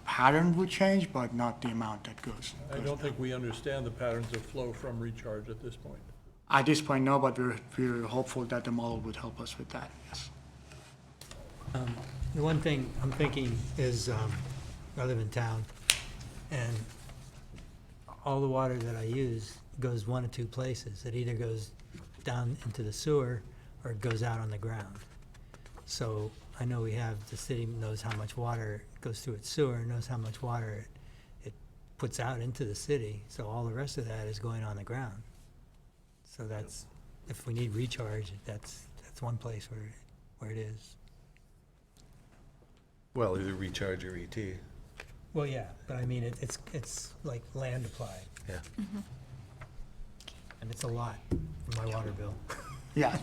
pattern would change, but not the amount that goes. I don't think we understand the patterns of flow from recharge at this point. At this point, no, but we're hopeful that the model would help us with that, yes. The one thing I'm thinking is, I live in town, and all the water that I use goes one of two places. It either goes down into the sewer or it goes out on the ground. So I know the city knows how much water goes through its sewer, knows how much water it puts out into the city, so all the rest of that is going on the ground. So that's, if we need recharge, that's one place where it is. Well, either recharge or ET. Well, yeah, but I mean, it's like land applied, Yeah. and it's a lot for my water bill. Yeah.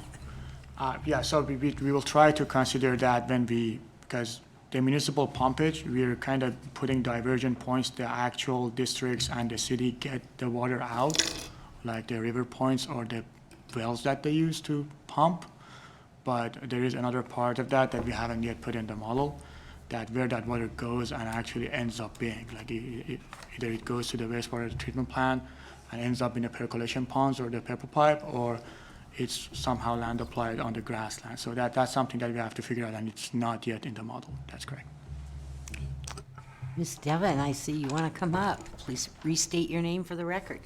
Yeah, so we will try to consider that because the municipal pumpage, we're kind of putting diversion points, the actual districts and the city get the water out, like the river points or the wells that they use to pump. But there is another part of that we haven't yet put in the model, that where that water goes and actually ends up being. Like either it goes to the wastewater treatment plant and ends up in the percolation ponds or the pepper pipe, or it's somehow land applied on the grassland. So that's something that we have to figure out, and it's not yet in the model. That's correct. Ms. Devon, I see you want to come up. Please restate your name for the record.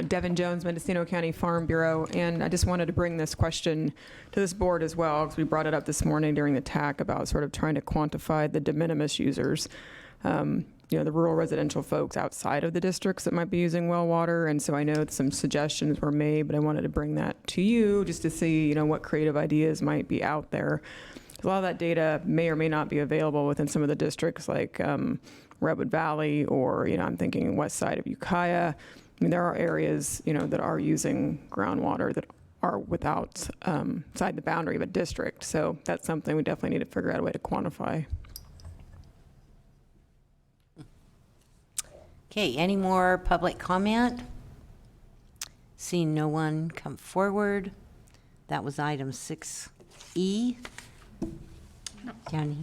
Devin Jones, Mendocino County Farm Bureau, and I just wanted to bring this question to this board as well, because we brought it up this morning during the TAC about sort of trying to quantify the de minimis users, the rural residential folks outside of the districts that might be using well water. And so I know some suggestions were made, but I wanted to bring that to you just to see, what creative ideas might be out there. A lot of that data may or may not be available within some of the districts like Redwood Valley, or, I'm thinking west side of Ukiah. I mean, there are areas, that are using groundwater that are without, outside the boundary of a district. So that's something we definitely need to figure out a way to quantify. Okay, any more public comment? Seeing no one come forward. That was item 6E. County.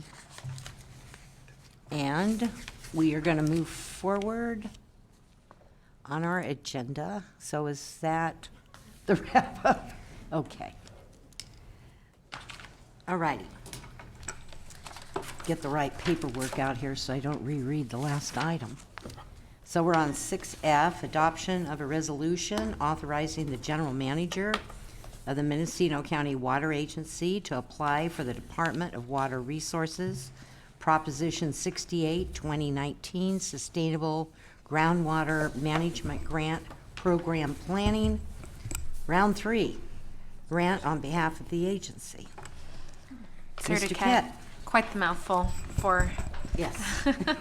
And we are going to move forward on our agenda. So is that the wrap up? Okay. All righty. Get the right paperwork out here so I don't reread the last item. So we're on 6F, adoption of a resolution authorizing the general manager of the Mendocino County Water Agency to apply for the Department of Water Resources Proposition 68, 2019 Sustainable Groundwater Management Grant Program Planning, Round 3, grant on behalf of the agency. Sarah Mr. Duquette, Kett. quite the mouthful for Yes. the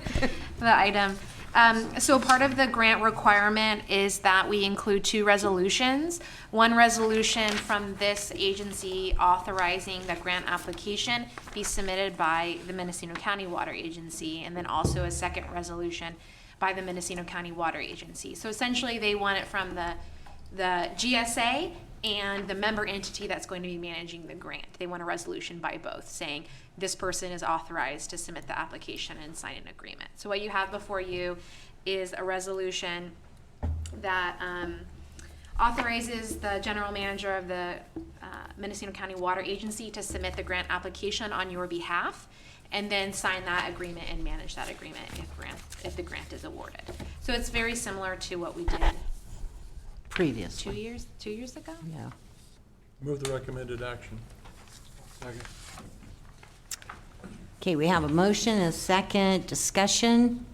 item. So part of the grant requirement is that we include 2 resolutions. One resolution from this agency authorizing the grant application be submitted by the Mendocino County Water Agency, and then also a second resolution by the Mendocino County Water Agency. So essentially they want it from the GSA and the member entity that's going to be managing the grant. They want a resolution by both saying this person is authorized to submit the application and sign an agreement. So what you have before you is a resolution that authorizes the general manager of the Mendocino County Water Agency to submit the grant application on your behalf, and then sign that agreement and manage that agreement if the grant is awarded. So it's very similar to what we did Previously. 2 years ago. Yeah. Move the recommended action. Second. Okay, we have a motion and a second discussion.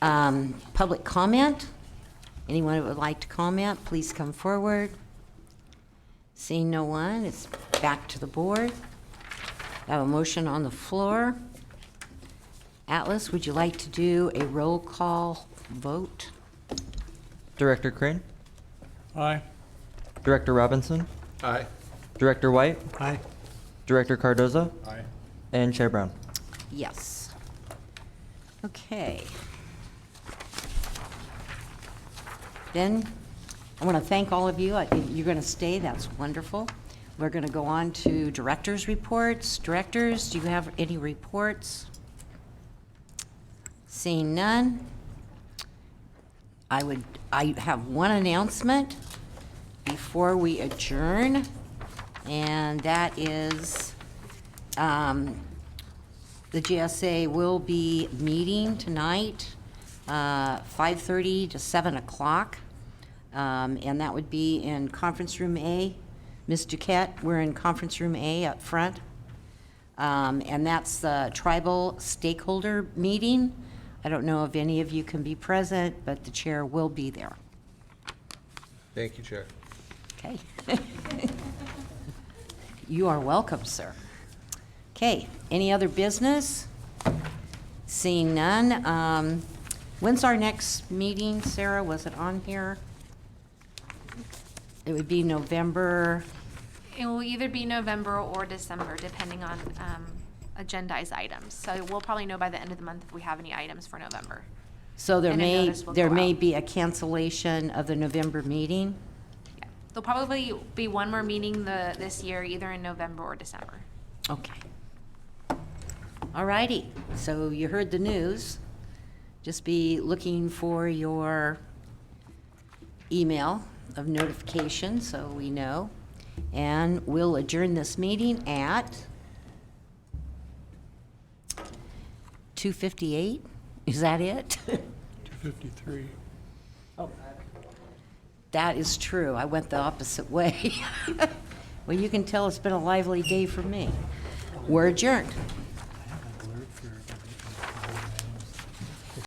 Public comment. Anyone who would like to comment, please come forward. Seeing no one, it's back to the board. I have a motion on the floor. Atlas, would you like to do a roll call vote? Director Crane, Aye. Director Robinson, Aye. Director White, Aye. Director Cardoza, Aye. and Chair Brown. Yes. Okay. Then, I want to thank all of you. You're going to stay, that's wonderful. We're going to go on to directors' reports. Directors, do you have any reports? Seeing none, I have one announcement before we adjourn, and that is the GSA will be meeting tonight, 5:30 to 7 o'clock, and that would be in Conference Room A. Ms. Duquette, we're in Conference Room A up front. And that's the tribal stakeholder meeting. I don't know if any of you can be present, but the chair will be there. Thank you, Chair. Okay. You are welcome, sir. Okay, any other business? Seeing none. When's our next meeting, Sarah? Was it on here? It would be November. It will either be November or December, depending on agendized items. So we'll probably know by the end of the month if we have any items for November. So there And a may, notice will there go may out. be a cancellation of the November meeting. Yeah. There'll probably be one more meeting this year, either in November or December. Okay. All righty, so you heard the news. Just be looking for your email of notification so we know. And we'll adjourn this meeting at 2:58. Is that it? 253. That is true. I went the opposite way. Well, you can tell it's been a lively day for me. We're adjourned.